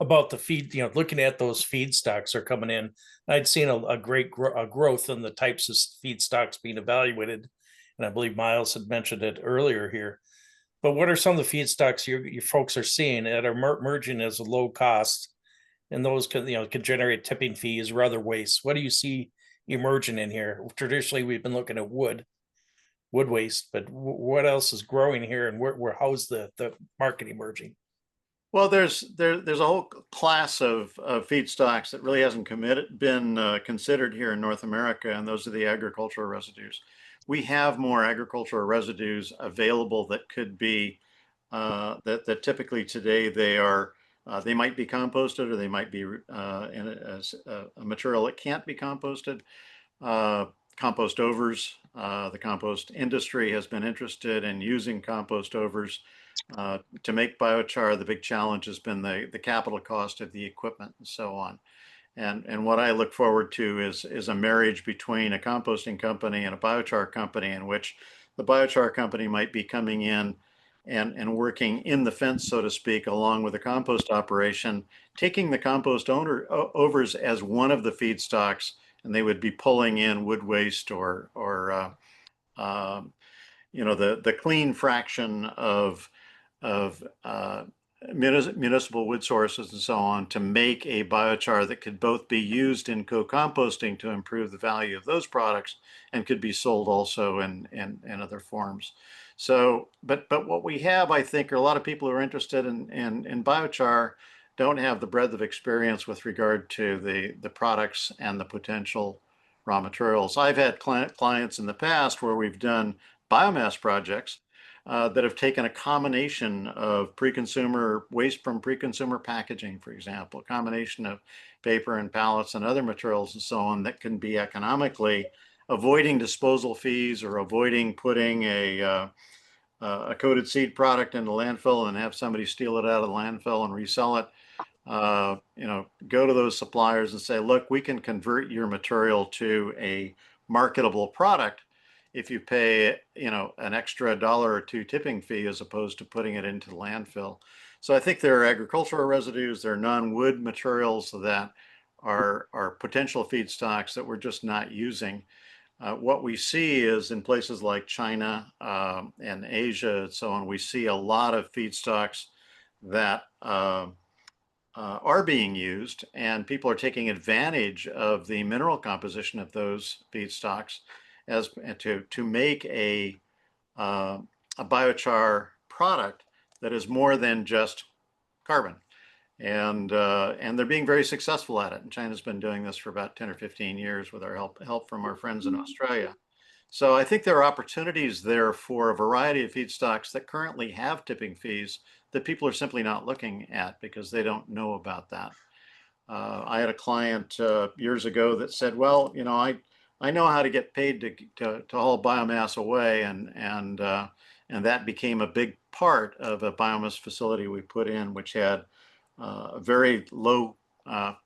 about the feed, looking at those feedstocks are coming in. I'd seen a great growth in the types of feedstocks being evaluated, and I believe Myles had mentioned it earlier here. But what are some of the feedstocks your folks are seeing that are emerging as a low cost, and those can generate tipping fees or other waste? What do you see emerging in here? Traditionally, we've been looking at wood waste, but what else is growing here, and how's the market emerging? Well, there's a whole class of feedstocks that really hasn't been considered here in North America, and those are the agricultural residues. We have more agricultural residues available that could be that typically today they might be composted, or they might be in a material that can't be composted. Compost overs. The compost industry has been interested in using compost overs to make biochar. The big challenge has been the capital cost of the equipment and so on. And what I look forward to is a marriage between a composting company and a biochar company, in which the biochar company might be coming in and working in the fence, so to speak, along with the compost operation, taking the compost overs as one of the feedstocks, and they would be pulling in wood waste or the clean fraction of municipal wood sources and so on, to make a biochar that could both be used in co-composting to improve the value of those products, and could be sold also in other forms. So, but what we have, I think, are a lot of people who are interested in biochar don't have the breadth of experience with regard to the products and the potential raw materials. I've had clients in the past where we've done biomass projects that have taken a combination of pre-consumer waste from pre-consumer packaging, for example, a combination of paper and pallets and other materials and so on, that can be economically, avoiding disposal fees or avoiding putting a coated seed product in the landfill and have somebody steal it out of the landfill and resell it. Go to those suppliers and say, look, we can convert your material to a marketable product if you pay, an extra $1 or $2 tipping fee, as opposed to putting it into the landfill. So I think there are agricultural residues, there are non-wood materials that are potential feedstocks that we're just not using. What we see is, in places like China and Asia and so on, we see a lot of feedstocks that are being used, and people are taking advantage of the mineral composition of those feedstocks as to make a biochar product that is more than just carbon. And they're being very successful at it. And China's been doing this for about 10 or 15 years with our help from our friends in Australia. So I think there are opportunities there for a variety of feedstocks that currently have tipping fees that people are simply not looking at because they don't know about that. I had a client years ago that said, well, I know how to get paid to haul biomass away, and that became a big part of a biomass facility we put in, which had a very low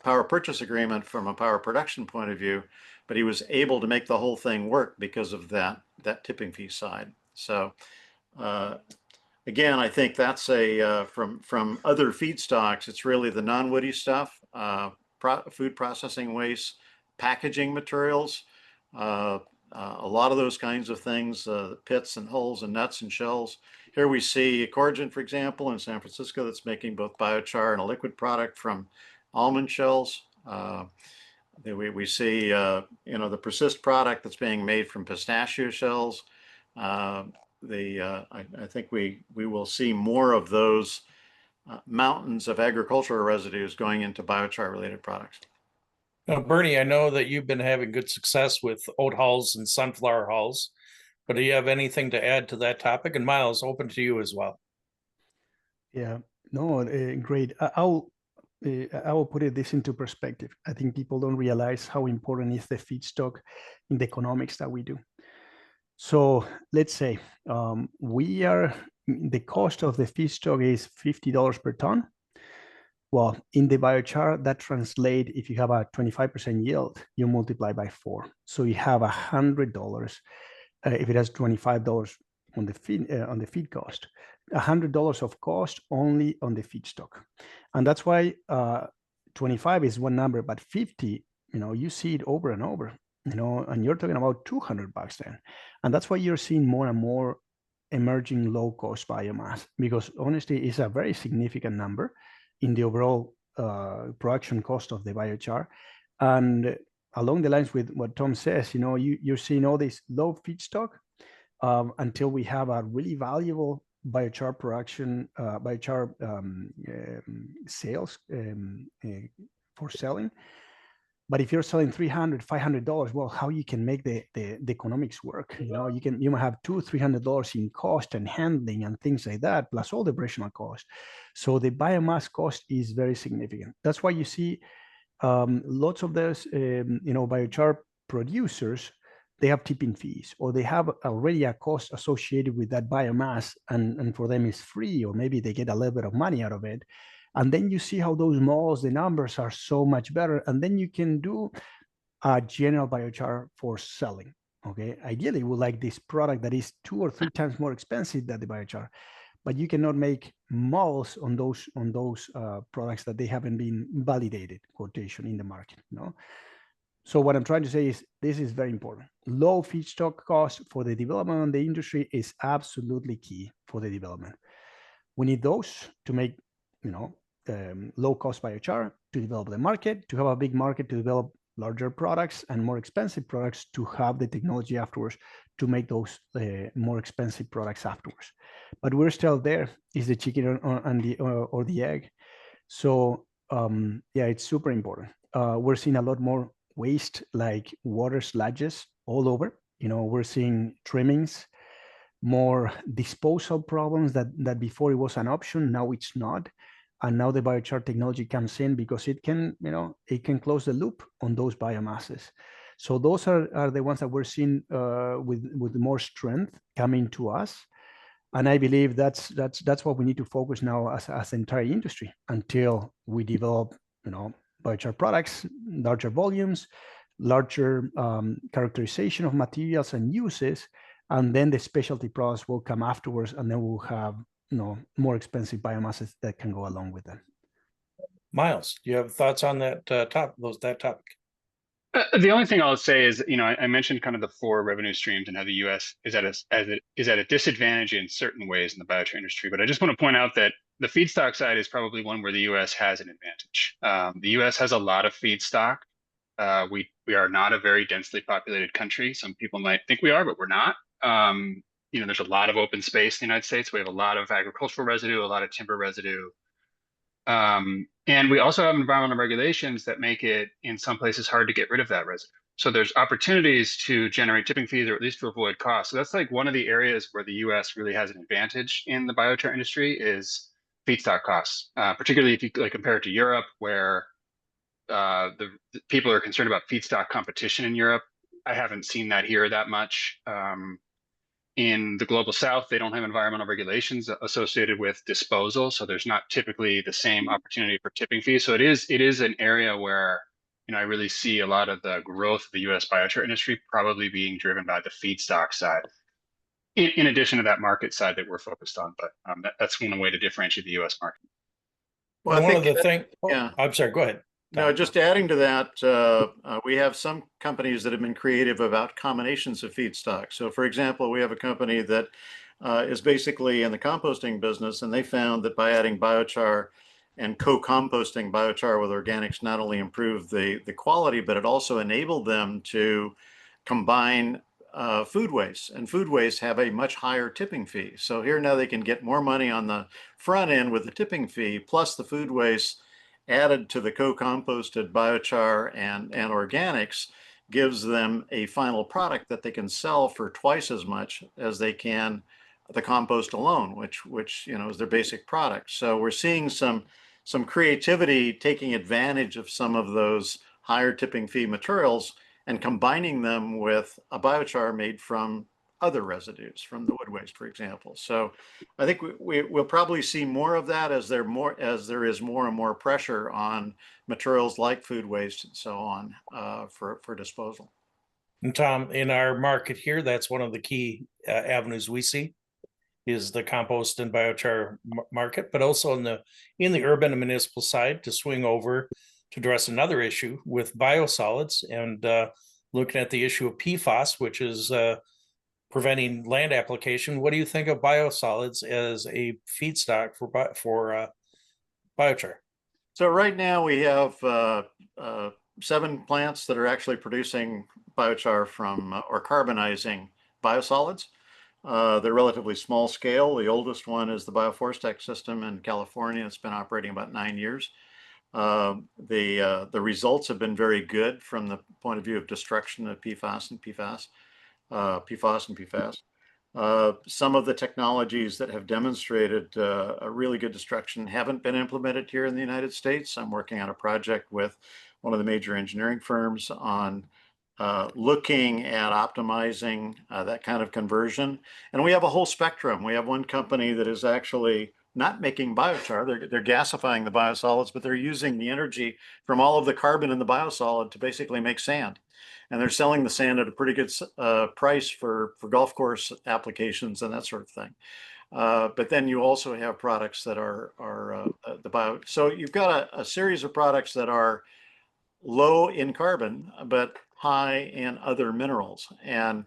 power purchase agreement from a power production point of view, but he was able to make the whole thing work because of that tipping fee side. So again, I think that's from other feedstocks, it's really the non-woody stuff, food processing waste, packaging materials, a lot of those kinds of things, pits and hulls and nuts and shells. Here we see Corrigan, for example, in San Francisco, that's making both biochar and a liquid product from almond shells. We see, the Persist product that's being made from pistachio shells. I think we will see more of those mountains of agricultural residues going into biochar related products. Now, Bernie, I know that you've been having good success with oat hulls and sunflower hulls, but do you have anything to add to that topic? And Myles, open to you as well. Yeah, no, great. I will put this into perspective. I think people don't realize how important is the feedstock in the economics that we do. So let's say the cost of the feedstock is $50 per ton. Well, in the biochar, that translates, if you have a 25% yield, you multiply by 4. So you have $100 if it has $25 on the feed cost, $100 of cost only on the feedstock. And that's why 25 is one number, but 50, you see it over and over, and you're talking about $200 then. And that's why you're seeing more and more emerging low-cost biomass, because honestly, it's a very significant number in the overall production cost of the biochar. And along the lines with what Tom says, you're seeing all this low feedstock until we have a really valuable biochar production, sales for selling. But if you're selling $300, $500, well, how you can make the economics work? You might have $200-$300 in cost and handling and things like that, plus all the operational cost. So the biomass cost is very significant. That's why you see lots of those, biochar producers, they have tipping fees, or they have already a cost associated with that biomass, and for them it's free, or maybe they get a little bit of money out of it. And then you see how those malls, the numbers are so much better. And then you can do a general biochar for selling. Okay. Ideally, we would like this product that is 2 or 3 times more expensive than the biochar, but you cannot make malls on those products that they haven't been validated, quotation, in the market. So what I'm trying to say is this is very important. Low feedstock cost for the development of the industry is absolutely key for the development. We need those to make, low-cost biochar, to develop the market, to have a big market, to develop larger products and more expensive products, to have the technology afterwards to make those more expensive products afterwards. But we're still there. Is the chicken or the egg? So it's super important. We're seeing a lot more waste, like water sludges all over. We're seeing trimmings, more disposal problems that before it was an option, now it's not. And now the biochar technology comes in because it can close the loop on those biomasses. So those are the ones that we're seeing with more strength coming to us. And I believe that's what we need to focus now as the entire industry until we develop, biochar products, larger volumes, larger characterization of materials and uses, and then the specialty products will come afterwards, and then we'll have more expensive biomasses that can go along with them. Myles, do you have thoughts on that topic? The only thing I'll say is, I mentioned kind of the 4 revenue streams and how the U.S. is at a disadvantage in certain ways in the biochar industry. But I just want to point out that the feedstock side is probably one where the U.S. has an advantage. The U.S. has a lot of feedstock. We are not a very densely populated country. Some people might think we are, but we're not. There's a lot of open space in the United States. We have a lot of agricultural residue, a lot of timber residue. And we also have environmental regulations that make it, in some places, hard to get rid of that residue. So there's opportunities to generate tipping fees, or at least to avoid costs. So that's like one of the areas where the U.S. really has an advantage in the biochar industry is feedstock costs, particularly if you compare it to Europe, where the people are concerned about feedstock competition in Europe. I haven't seen that here that much. In the global south, they don't have environmental regulations associated with disposal, so there's not typically the same opportunity for tipping fees. So it is an area where, I really see a lot of the growth of the U.S. biochar industry probably being driven by the feedstock side, in addition to that market side that we're focused on. But that's one way to differentiate the U.S. market. Well, And I one of think the things, yeah. I'm sorry, go ahead. No, Tom. just adding to that, we have some companies that have been creative about combinations of feedstock. So for example, we have a company that is basically in the composting business, and they found that by adding biochar and co-composting biochar with organics not only improved the quality, but it also enabled them to combine food waste, and food waste have a much higher tipping fee. So here now they can get more money on the front end with the tipping fee, plus the food waste added to the co-composted biochar and organics gives them a final product that they can sell for twice as much as they can the compost alone, which is their basic product. So we're seeing some creativity taking advantage of some of those higher tipping fee materials and combining them with a biochar made from other residues, from the wood waste, for example. So I think we'll probably see more of that as there is more and more pressure on materials like food waste and so on for disposal. And Tom, in our market here, that's one of the key avenues we see is the compost and biochar market, but also in the urban and municipal side to swing over to address another issue with biosolids and looking at the issue of PFAS, which is preventing land application. What do you think of biosolids as a feedstock for biochar? So right now we have 7 plants that are actually producing biochar from or carbonizing biosolids. They're relatively small scale. The oldest one is the Bioforstech system in California. It's been operating about 9 years. The results have been very good from the point of view of destruction of PFAS and PFAS. Some of the technologies that have demonstrated a really good destruction haven't been implemented here in the United States. I'm working on a project with one of the major engineering firms on looking at optimizing that kind of conversion. And we have a whole spectrum. We have one company that is actually not making biochar. They're gasifying the biosolids, but they're using the energy from all of the carbon in the biosolid to basically make sand. And they're selling the sand at a pretty good price for golf course applications and that sort of thing. But then you also have products that are the bio. So you've got a series of products that are low in carbon, but high in other minerals. And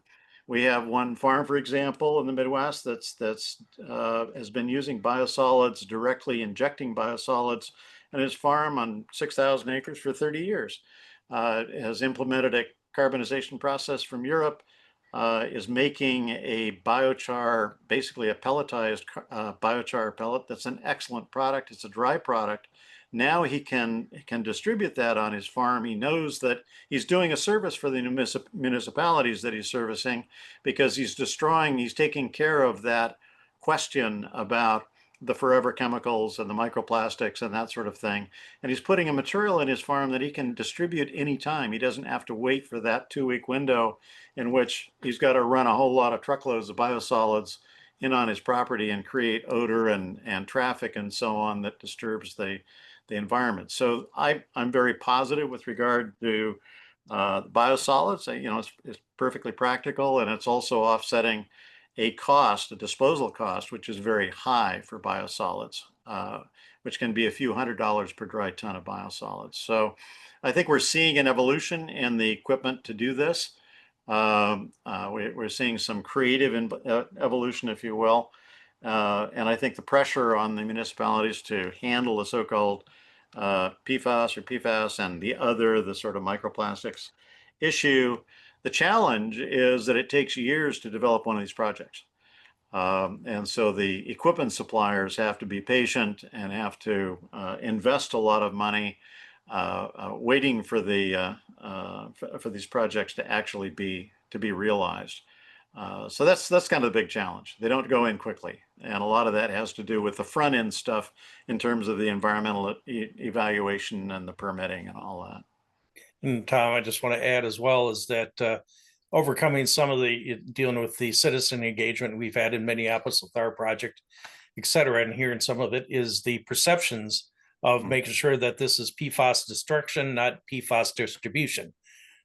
we have one farm, for example, in the Midwest that's has been using biosolids, directly injecting biosolids in his farm on 6,000 acres for 30 years. Has implemented a carbonization process from Europe, is making a biochar, basically a pelletized biochar pellet. That's an excellent product. It's a dry product. Now he can distribute that on his farm. He knows that he's doing a service for the municipalities that he's servicing because he's taking care of that question about the forever chemicals and the microplastics and that sort of thing. And he's putting a material in his farm that he can distribute anytime. He doesn't have to wait for that 2-week window in which he's got to run a whole lot of truckloads of biosolids in on his property and create odor and traffic and so on that disturbs the environment. So I'm very positive with regard to biosolids. It's perfectly practical, and it's also offsetting a disposal cost, which is very high for biosolids, which can be a few $100s per dry ton of biosolids. So I think we're seeing an evolution in the equipment to do this. We're seeing some creative evolution, if you will. And I think the pressure on the municipalities to handle the so-called PFAS and the sort of microplastics issue. The challenge is that it takes years to develop one of these projects. And so the equipment suppliers have to be patient and have to invest a lot of money waiting for these projects to actually be realized. So that's kind of the big challenge. They don't go in quickly. And a lot of that has to do with the front end stuff in terms of the environmental evaluation and the permitting and all that. And Tom, I just want to add as well is that overcoming some of the dealing with the citizen engagement we've had in Minneapolis with our project, et cetera. And hearing some of it is the perceptions of making sure that this is PFAS destruction, not PFAS distribution,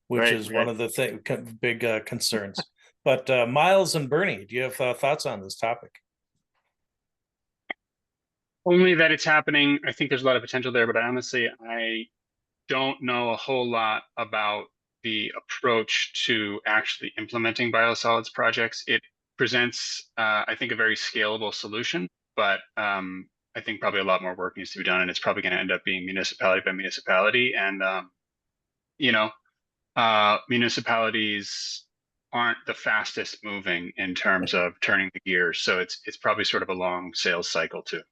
which Right, is right. one of the big concerns. But Myles and Bernie, do you have thoughts on this topic? Only that it's happening. I think there's a lot of potential there, but I don't know a whole lot about the approach to actually implementing biosolids projects. It presents, I think, a very scalable solution, but I think probably a lot more work needs to be done, and it's probably going to end up being municipality by municipality. And municipalities aren't the fastest moving in terms of turning the gears, so it's probably sort of a long sales cycle too.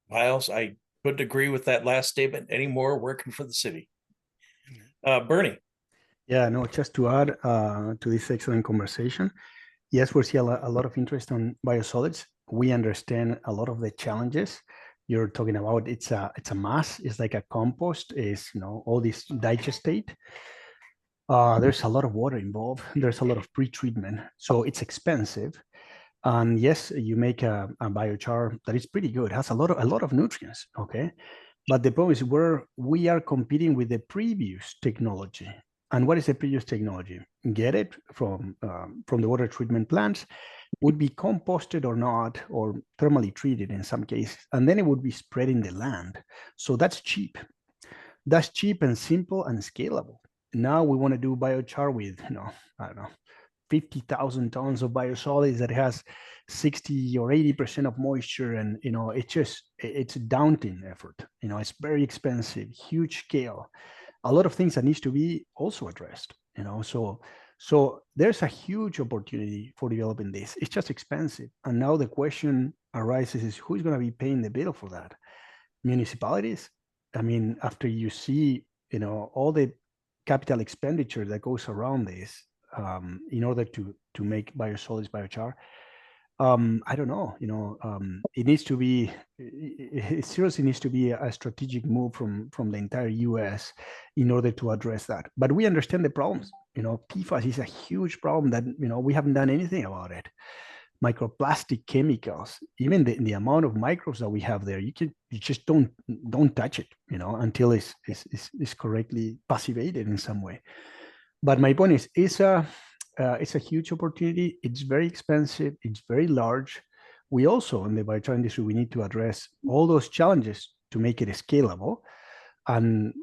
Myles, I couldn't agree with that last statement anymore, working for the city. Bernie. Yeah, no, just to add to this excellent conversation, yes, we see a lot of interest on biosolids. We understand a lot of the challenges you're talking about. It's a mass. It's like a compost. Is all this digestate. There's a lot of water involved. There's a lot of pre-treatment, so it's expensive. And yes, you make a biochar that is pretty good. It has a lot of nutrients. Okay, but the problem is we are competing with the previous technology. And what is the previous technology? Get it from the water treatment plants, would be composted or not, or thermally treated in some cases, and then it would be spread in the land. So that's cheap. That's cheap and simple and scalable. Now we want to do biochar with, I don't know, 50,000 tons of biosolids that has 60 or 80% of moisture. And, it's a daunting effort. It's very expensive, huge scale, a lot of things that needs to be also addressed, so there's a huge opportunity for developing this. It's just expensive. And now the question arises is who's going to be paying the bill for that? Municipalities? I mean, after you see, all the capital expenditure that goes around this, in order to make biosolids, biochar, I don't know, it needs to be, it seriously needs to be a strategic move from the entire US in order to address that. But we understand the problems. PFAS is a huge problem that, we haven't done anything about it. Microplastic chemicals, even the amount of microbes that we have there, you just don't touch it, until it's correctly passivated in some way. But my point is, it's a huge opportunity. It's very expensive. It's very large. We also, in the biochar industry, we need to address all those challenges to make it scalable. And,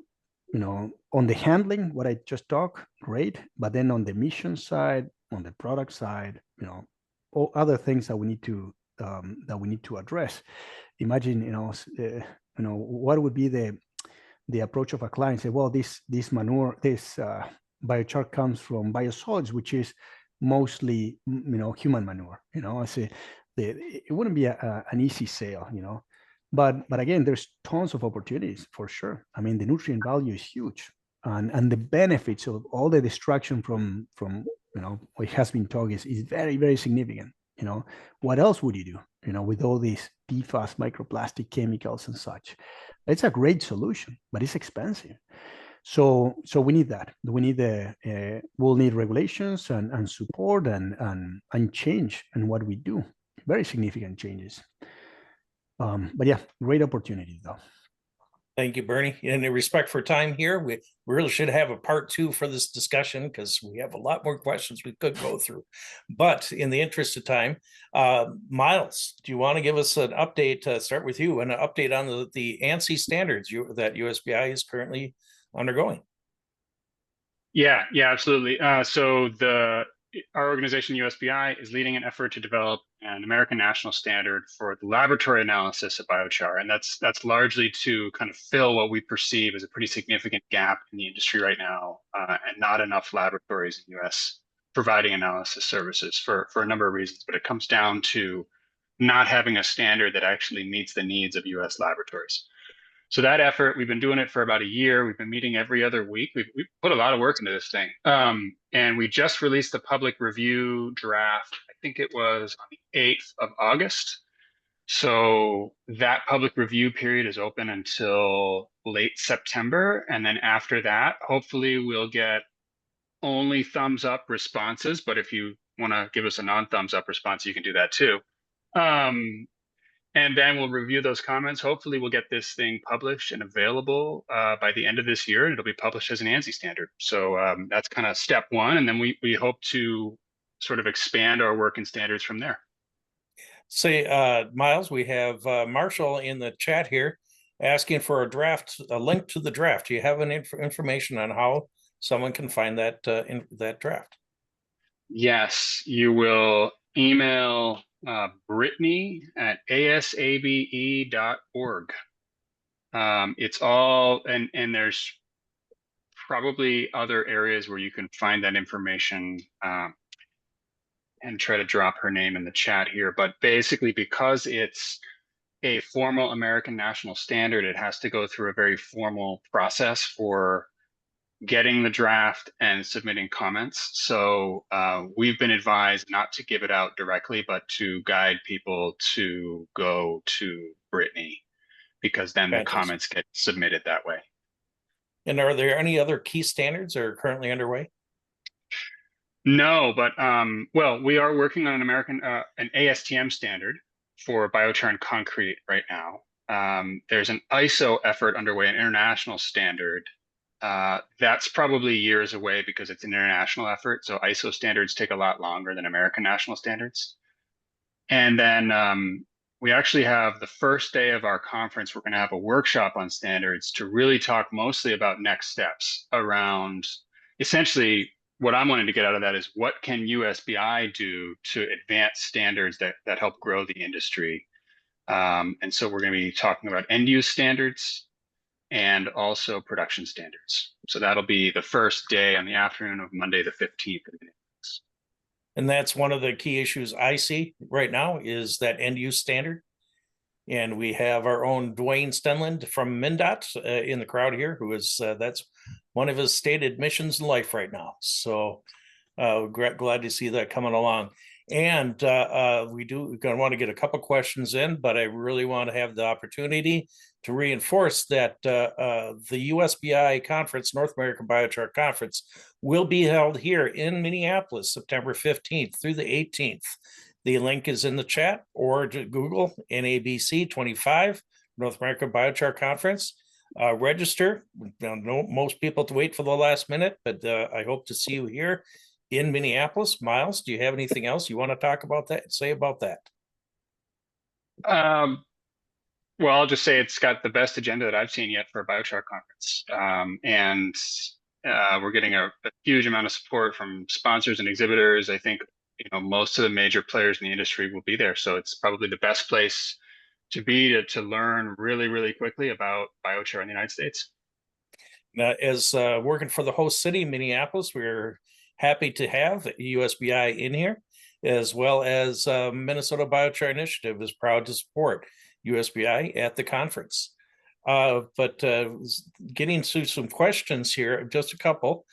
on the handling, what I just talked, great. But then on the mission side, on the product side, all other things that we need to address. Imagine, what would be the approach of a client? Say, well, this manure, this biochar comes from biosolids, which is mostly, human manure. I say it wouldn't be an easy sale, But again, there's tons of opportunities for sure. I mean, the nutrient value is huge, and the benefits of all the destruction from what has been talked is very, very significant. What else would you do? With all these PFAS, microplastic chemicals and such, it's a great solution, but it's expensive. So we need that. We need we'll need regulations and support and change in what we do. Very significant changes. But yeah, great opportunity though. Thank you, Bernie. And in respect for time here, we really should have a part 2 for this discussion because we have a lot more questions we could go through. But in the interest of time, Myles, do you want to give us an update? Start with you, an update on the ANSI standards that USBI is currently undergoing. Yeah, absolutely. So our organization, USBI, is leading an effort to develop an American national standard for the laboratory analysis of biochar. And that's largely to kind of fill what we perceive as a pretty significant gap in the industry right now, and not enough laboratories in the US providing analysis services for a number of reasons. But it comes down to not having a standard that actually meets the needs of US laboratories. So that effort, we've been doing it for about a year. We've been meeting every other week. We've put a lot of work into this thing. And we just released the public review draft. I think it was on the 8th of August. So that public review period is open until late September. And then after that, hopefully we'll get only thumbs up responses, but if you want to give us a non-thumbs up response, you can do that too. And then we'll review those comments. Hopefully we'll get this thing published and available by the end of this year, and it'll be published as an ANSI standard. So that's kind of step one. And then we hope to sort of expand our work in standards from there. Say, Myles, we have Marshall in the chat here asking for a link to the draft. Do you have any information on how someone can find that that draft? Yes, you will email Brittany at asabe.org. It's all, and there's probably other areas where you can find that information, and try to drop her name in the chat here. But basically, because it's a formal American national standard, it has to go through a very formal process for getting the draft and submitting comments. So we've been advised not to give it out directly, but to guide people to go to Brittany, because then the comments get submitted that way. And are there any other key standards that are currently underway? No, but well, we are working on an ASTM standard for biochar and concrete right now. There's an ISO effort underway, an international standard. That's probably years away because it's an international effort. So ISO standards take a lot longer than American national standards. And then we actually have the first day of our conference, we're going to have a workshop on standards to really talk mostly about next steps around, essentially what I'm wanting to get out of that is what can USBI do to advance standards that help grow the industry. And so we're going to be talking about end use standards and also production standards. So that'll be the first day on the afternoon of Monday, the 15th. And that's one of the key issues I see right now is that end use standard. And we have our own Dwayne Stenland from MnDOT in the crowd here, who is, that's one of his stated missions in life right now. So glad to see that coming along. And we're going to want to get a couple questions in, but I really want to have the opportunity to reinforce that the USBI conference, North American Biochar Conference, will be held here in Minneapolis, September 15th through the 18th. The link is in the chat, or to Google NABC 25, North American Biochar Conference. Register. I know most people to wait for the last minute, but I hope to see you here in Minneapolis. Myles, do you have anything else you want to talk about that? Say about that? Well, I'll just say it's got the best agenda that I've seen yet for a biochar conference. And we're getting a huge amount of support from sponsors and exhibitors. I think, you know, most of the major players in the industry will be there. So it's probably the best place to be to learn really, really quickly about biochar in the United States. Now, as working for the host city, Minneapolis, we're happy to have USBI in here, as well as Minnesota Biochar Initiative is proud to support USBI at the conference. But getting to some questions here, just a couple.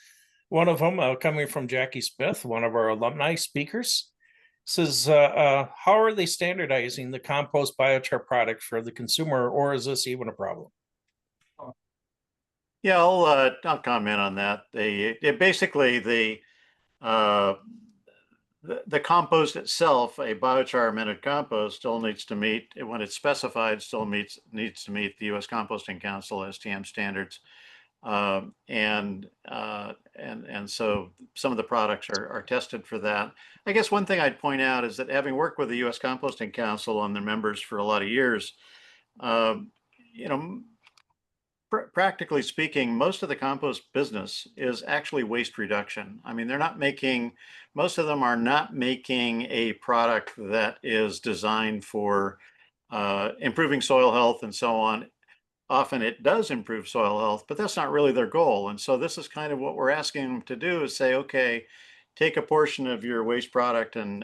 One of them coming from Jackie Smith, one of our alumni speakers, says, how are they standardizing the compost biochar product for the consumer, or is this even a problem? Yeah, I'll comment on that. Basically the compost itself, a biochar amended compost, still needs to meet, when it's specified, still needs to meet the U.S. Composting Council STM standards. And so some of the products are tested for that. I guess one thing I'd point out is that having worked with the U.S. Composting Council and their members for a lot of years, you know, practically speaking, most of the compost business is actually waste reduction. I mean, most of them are not making a product that is designed for improving soil health and so on. Often it does improve soil health, but that's not really their goal. And so this is kind of what we're asking them to do, is say, okay, take a portion of your waste product and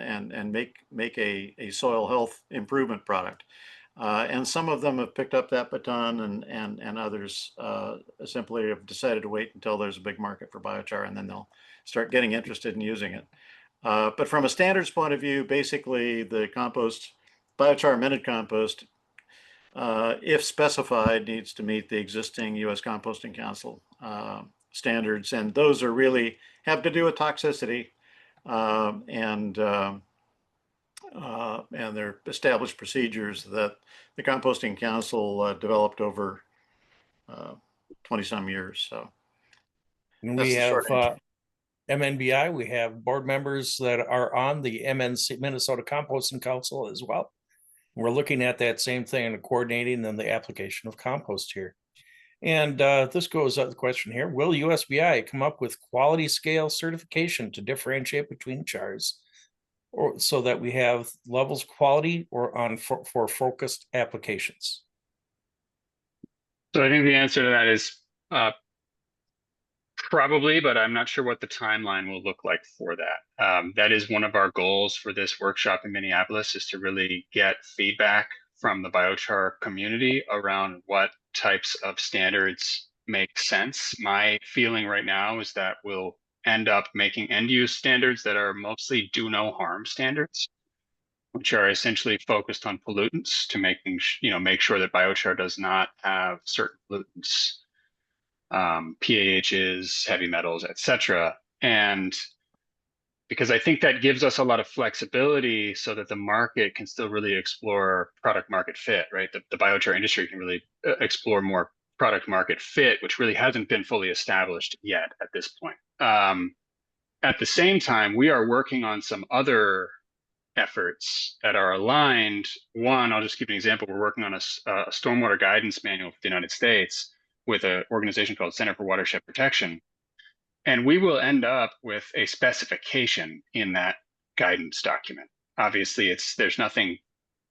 make a soil health improvement product. And some of them have picked up that baton, and others simply have decided to wait until there's a big market for biochar, and then they'll start getting interested in using it. But from a standards point of view, basically the biochar amended compost, if specified, needs to meet the existing U.S. Composting Council standards, and those are really have to do with toxicity, and their established procedures that the Composting Council developed over 20 some years. So And that's we the have short answer. MNBI, we have board members that are on the MNC Minnesota Composting Council as well. We're looking at that same thing and coordinating then the application of compost here. And this goes up the question here: will USBI come up with quality scale certification to differentiate between chars, or so that we have levels quality or on for focused applications? So I think the answer to that is probably, but I'm not sure what the timeline will look like for that. That is one of our goals for this workshop in Minneapolis, is to really get feedback from the biochar community around what types of standards make sense. My feeling right now is that we'll end up making end use standards that are mostly do no harm standards, which are essentially focused on pollutants to make sure that biochar does not have certain pollutants, PAHs, heavy metals, etc. And because I think that gives us a lot of flexibility so that the market can still really explore product market fit, right? The biochar industry can really explore more product market fit, which really hasn't been fully established yet at this point. At the same time, we are working on some other efforts that are aligned. One, I'll just give an example. We're working on a stormwater guidance manual for the United States with an organization called Center for Watershed Protection. And we will end up with a specification in that guidance document. Obviously, there's nothing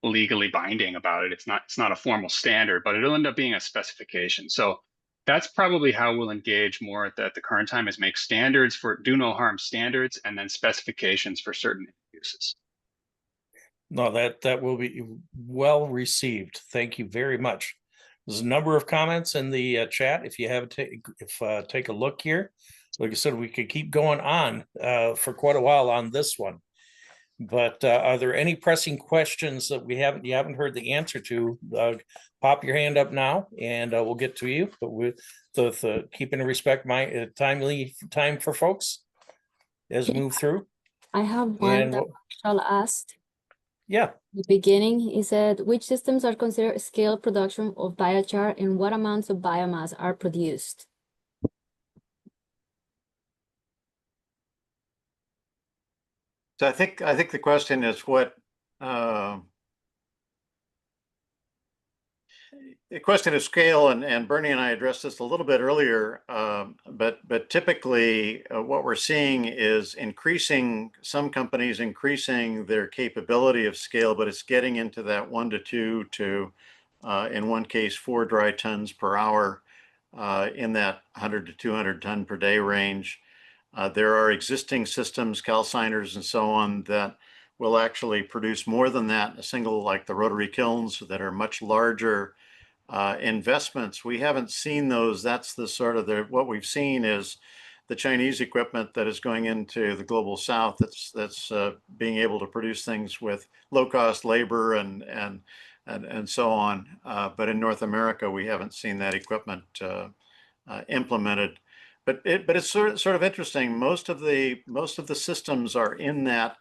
legally binding about it. It's not a formal standard, but it'll end up being a specification. So that's probably how we'll engage more at the current time, is make standards for do no harm standards and then specifications for certain uses. No, that will be well received. Thank you very much. There's a number of comments in the chat. If you have take a look here, like I said, we could keep going on for quite a while on this one. But are there any pressing questions that you haven't heard the answer to? Pop your hand up now, and we'll get to you. But with keeping in respect my time for folks as we move through. I have one And that Marshall asked. Yeah. The beginning, he said, which systems are considered scale production of biochar and what amounts of biomass are produced? So I think the question is what the question of scale, and Bernie and I addressed this a little bit earlier, but typically what we're seeing is some companies increasing their capability of scale, but it's getting into that 1 to 2 to, in one case, 4 dry tons per hour in that 100 to 200 ton per day range. There are existing systems, calciners and so on, that will actually produce more than that, a single, like the rotary kilns that are much larger investments. We haven't seen those. That's the sort of what we've seen is the Chinese equipment that is going into the global south that's being able to produce things with low-cost labor and so on. But in North America, we haven't seen that equipment implemented. But it's sort of interesting. Most of the systems are in that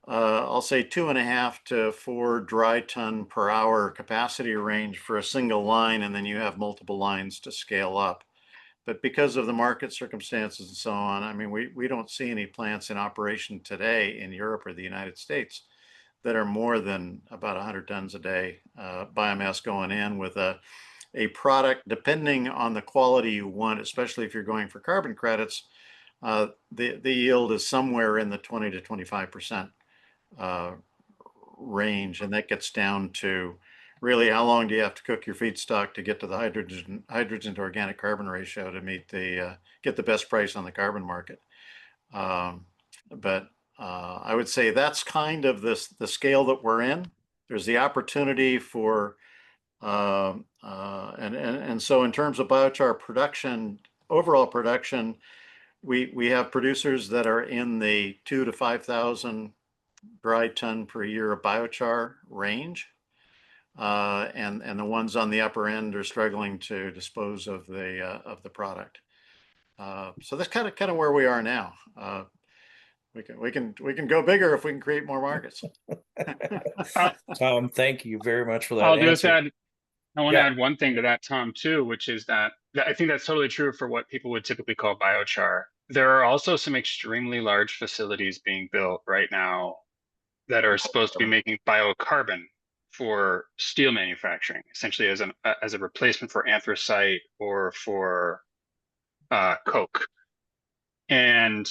I'll say 2.5 to 4 dry ton per hour capacity range for a single line, and then you have multiple lines to scale up. But because of the market circumstances and so on, I mean, we don't see any plants in operation today in Europe or the United States that are more than about 100 tons a day biomass going in, with a product, depending on the quality you want, especially if you're going for carbon credits, the yield is somewhere in the 20 to 25% range, and that gets down to really how long do you have to cook your feedstock to get to the hydrogen to organic carbon ratio to meet get the best price on the carbon market. But I would say that's kind of the scale that we're in. There's the opportunity for and so in terms of biochar production, overall production, we have producers that are in the 2,000 to 5,000 dry ton per year of biochar range, and the ones on the upper end are struggling to dispose of the product. So that's kind of where we are now. We can go bigger if we can create more markets. Tom, thank you very much for that I'll just answer. add, I want to Yeah. add one thing to that, Tom, too, which is that I think that's totally true for what people would typically call biochar. There are also some extremely large facilities being built right now that are supposed to be making biocarbon for steel manufacturing, essentially as a replacement for anthracite or for coke. And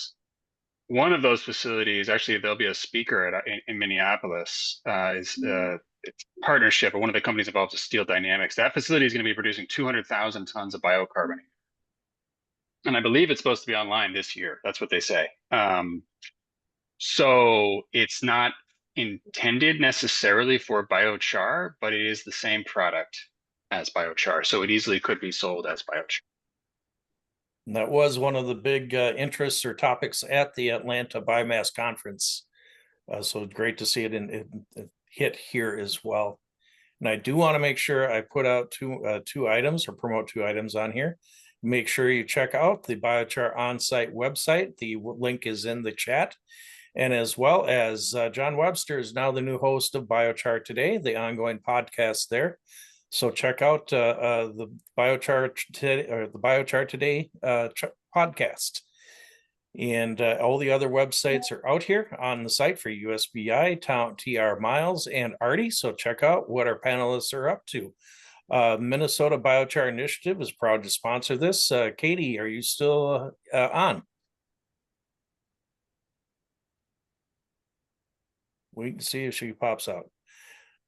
one of those facilities, actually, there'll be a speaker in Minneapolis, it's partnership, or one of the companies involved is Steel Dynamics. That facility is going to be producing 200,000 tons of biocarbonate. And I believe it's supposed to be online this year. That's what they say. So it's not intended necessarily for biochar, but it is the same product as biochar. So it easily could be sold as biochar. And that was one of the big interests or topics at the Atlanta Biomass Conference. So great to see it hit here as well. And I do want to make sure I put out two items or promote two items on here. Make sure you check out the Biochar on-site website. The link is in the chat. And as well as John Webster is now the new host of Biochar Today, the ongoing podcast there. So check out the Biochar Today podcast. And all the other websites are out here on the site for USBI, TR Myles, and ARTi. So check out what our panelists are up to. Minnesota Biochar Initiative is proud to sponsor this. Katie, are you still on? We can see if she pops out.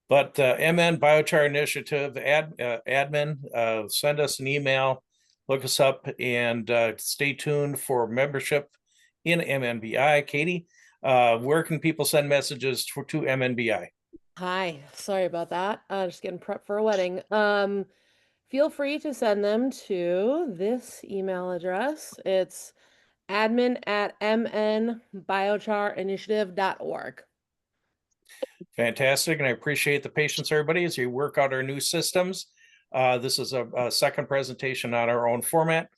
But MN Biochar Initiative admin, send us an email, look us up, and stay tuned for membership in MNBI. Katie, where can people send messages to MNBI? Hi, sorry about that. Just getting prepped for a wedding. Feel free to send them to this email address. It's admin@mnbiocharinitiative.org. Fantastic, and I appreciate the patience, everybody, as you work out our new systems. This is a second presentation on our own format.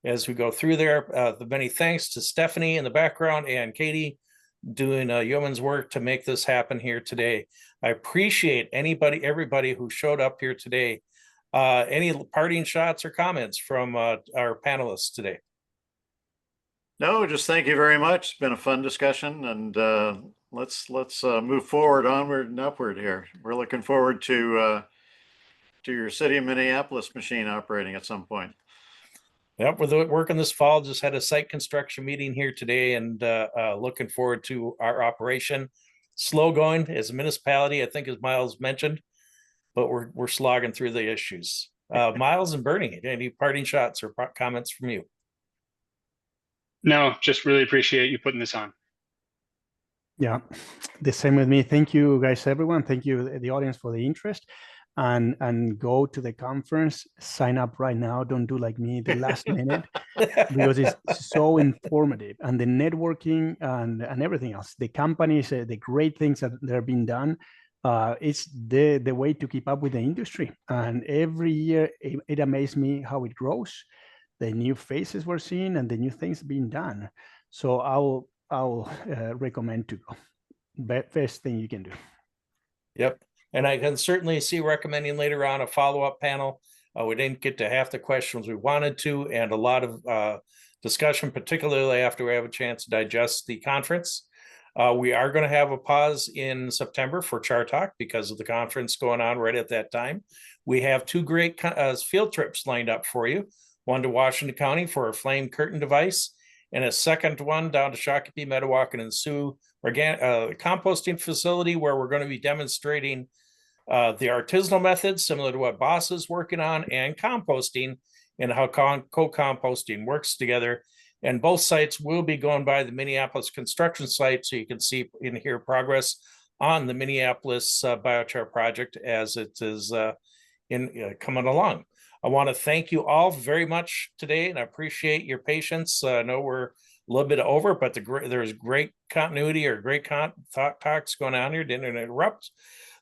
As we go through there, the many thanks to Stephanie in the background and Katie doing yeoman's work to make this happen here today. I appreciate everybody who showed up here today. Any parting shots or comments from our panelists today? No, just thank you very much. It's been a fun discussion, and let's move forward, onward and upward here. We're looking forward to your city of Minneapolis machine operating at some point. Yep, we're working this fall. Just had a site construction meeting here today, and looking forward to our operation. Slow going as a municipality, I think, as Myles mentioned, but we're slogging through the issues. Myles and Bernie, any parting shots or comments from you? No, just really appreciate you putting this on. Yeah, the same with me. Thank you, guys, everyone. Thank you, the audience, for the interest. And go to the conference, sign up right now. Don't do like me the last minute, because it's so informative, and the networking and everything else, the companies, the great things that are being done. It's the way to keep up with the industry. And every year it amazes me how it grows, the new faces we're seeing and the new things being done. So I'll recommend to go. Best thing you can do. Yep. And I can certainly see recommending later on a follow-up panel. We didn't get to half the questions we wanted to, and a lot of discussion, particularly after we have a chance to digest the conference. We are going to have a pause in September for Char Talk because of the conference going on right at that time. We have two great field trips lined up for you. One to Washington County for a flame curtain device, and a second one down to Shakopee, Metawakan, and Sioux composting facility, where we're going to be demonstrating the artisanal methods similar to what Boss is working on, and composting, and how co-composting works together. And both sites will be going by the Minneapolis construction site, so you can see and hear progress on the Minneapolis biochar project as it is coming along. I want to thank you all very much today, and I appreciate your patience. I know we're a little bit over, but there's great continuity or great talks going on here. Didn't interrupt,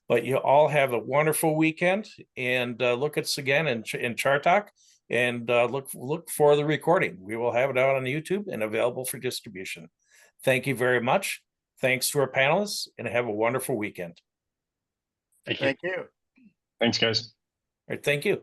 but you all have a wonderful weekend, and look at us again in Char Talk and look for the recording. We will have it out on YouTube and available for distribution. Thank you very much. Thanks to our panelists, and have a wonderful weekend. Thank you. Thank you. Thanks, guys. All right, thank you.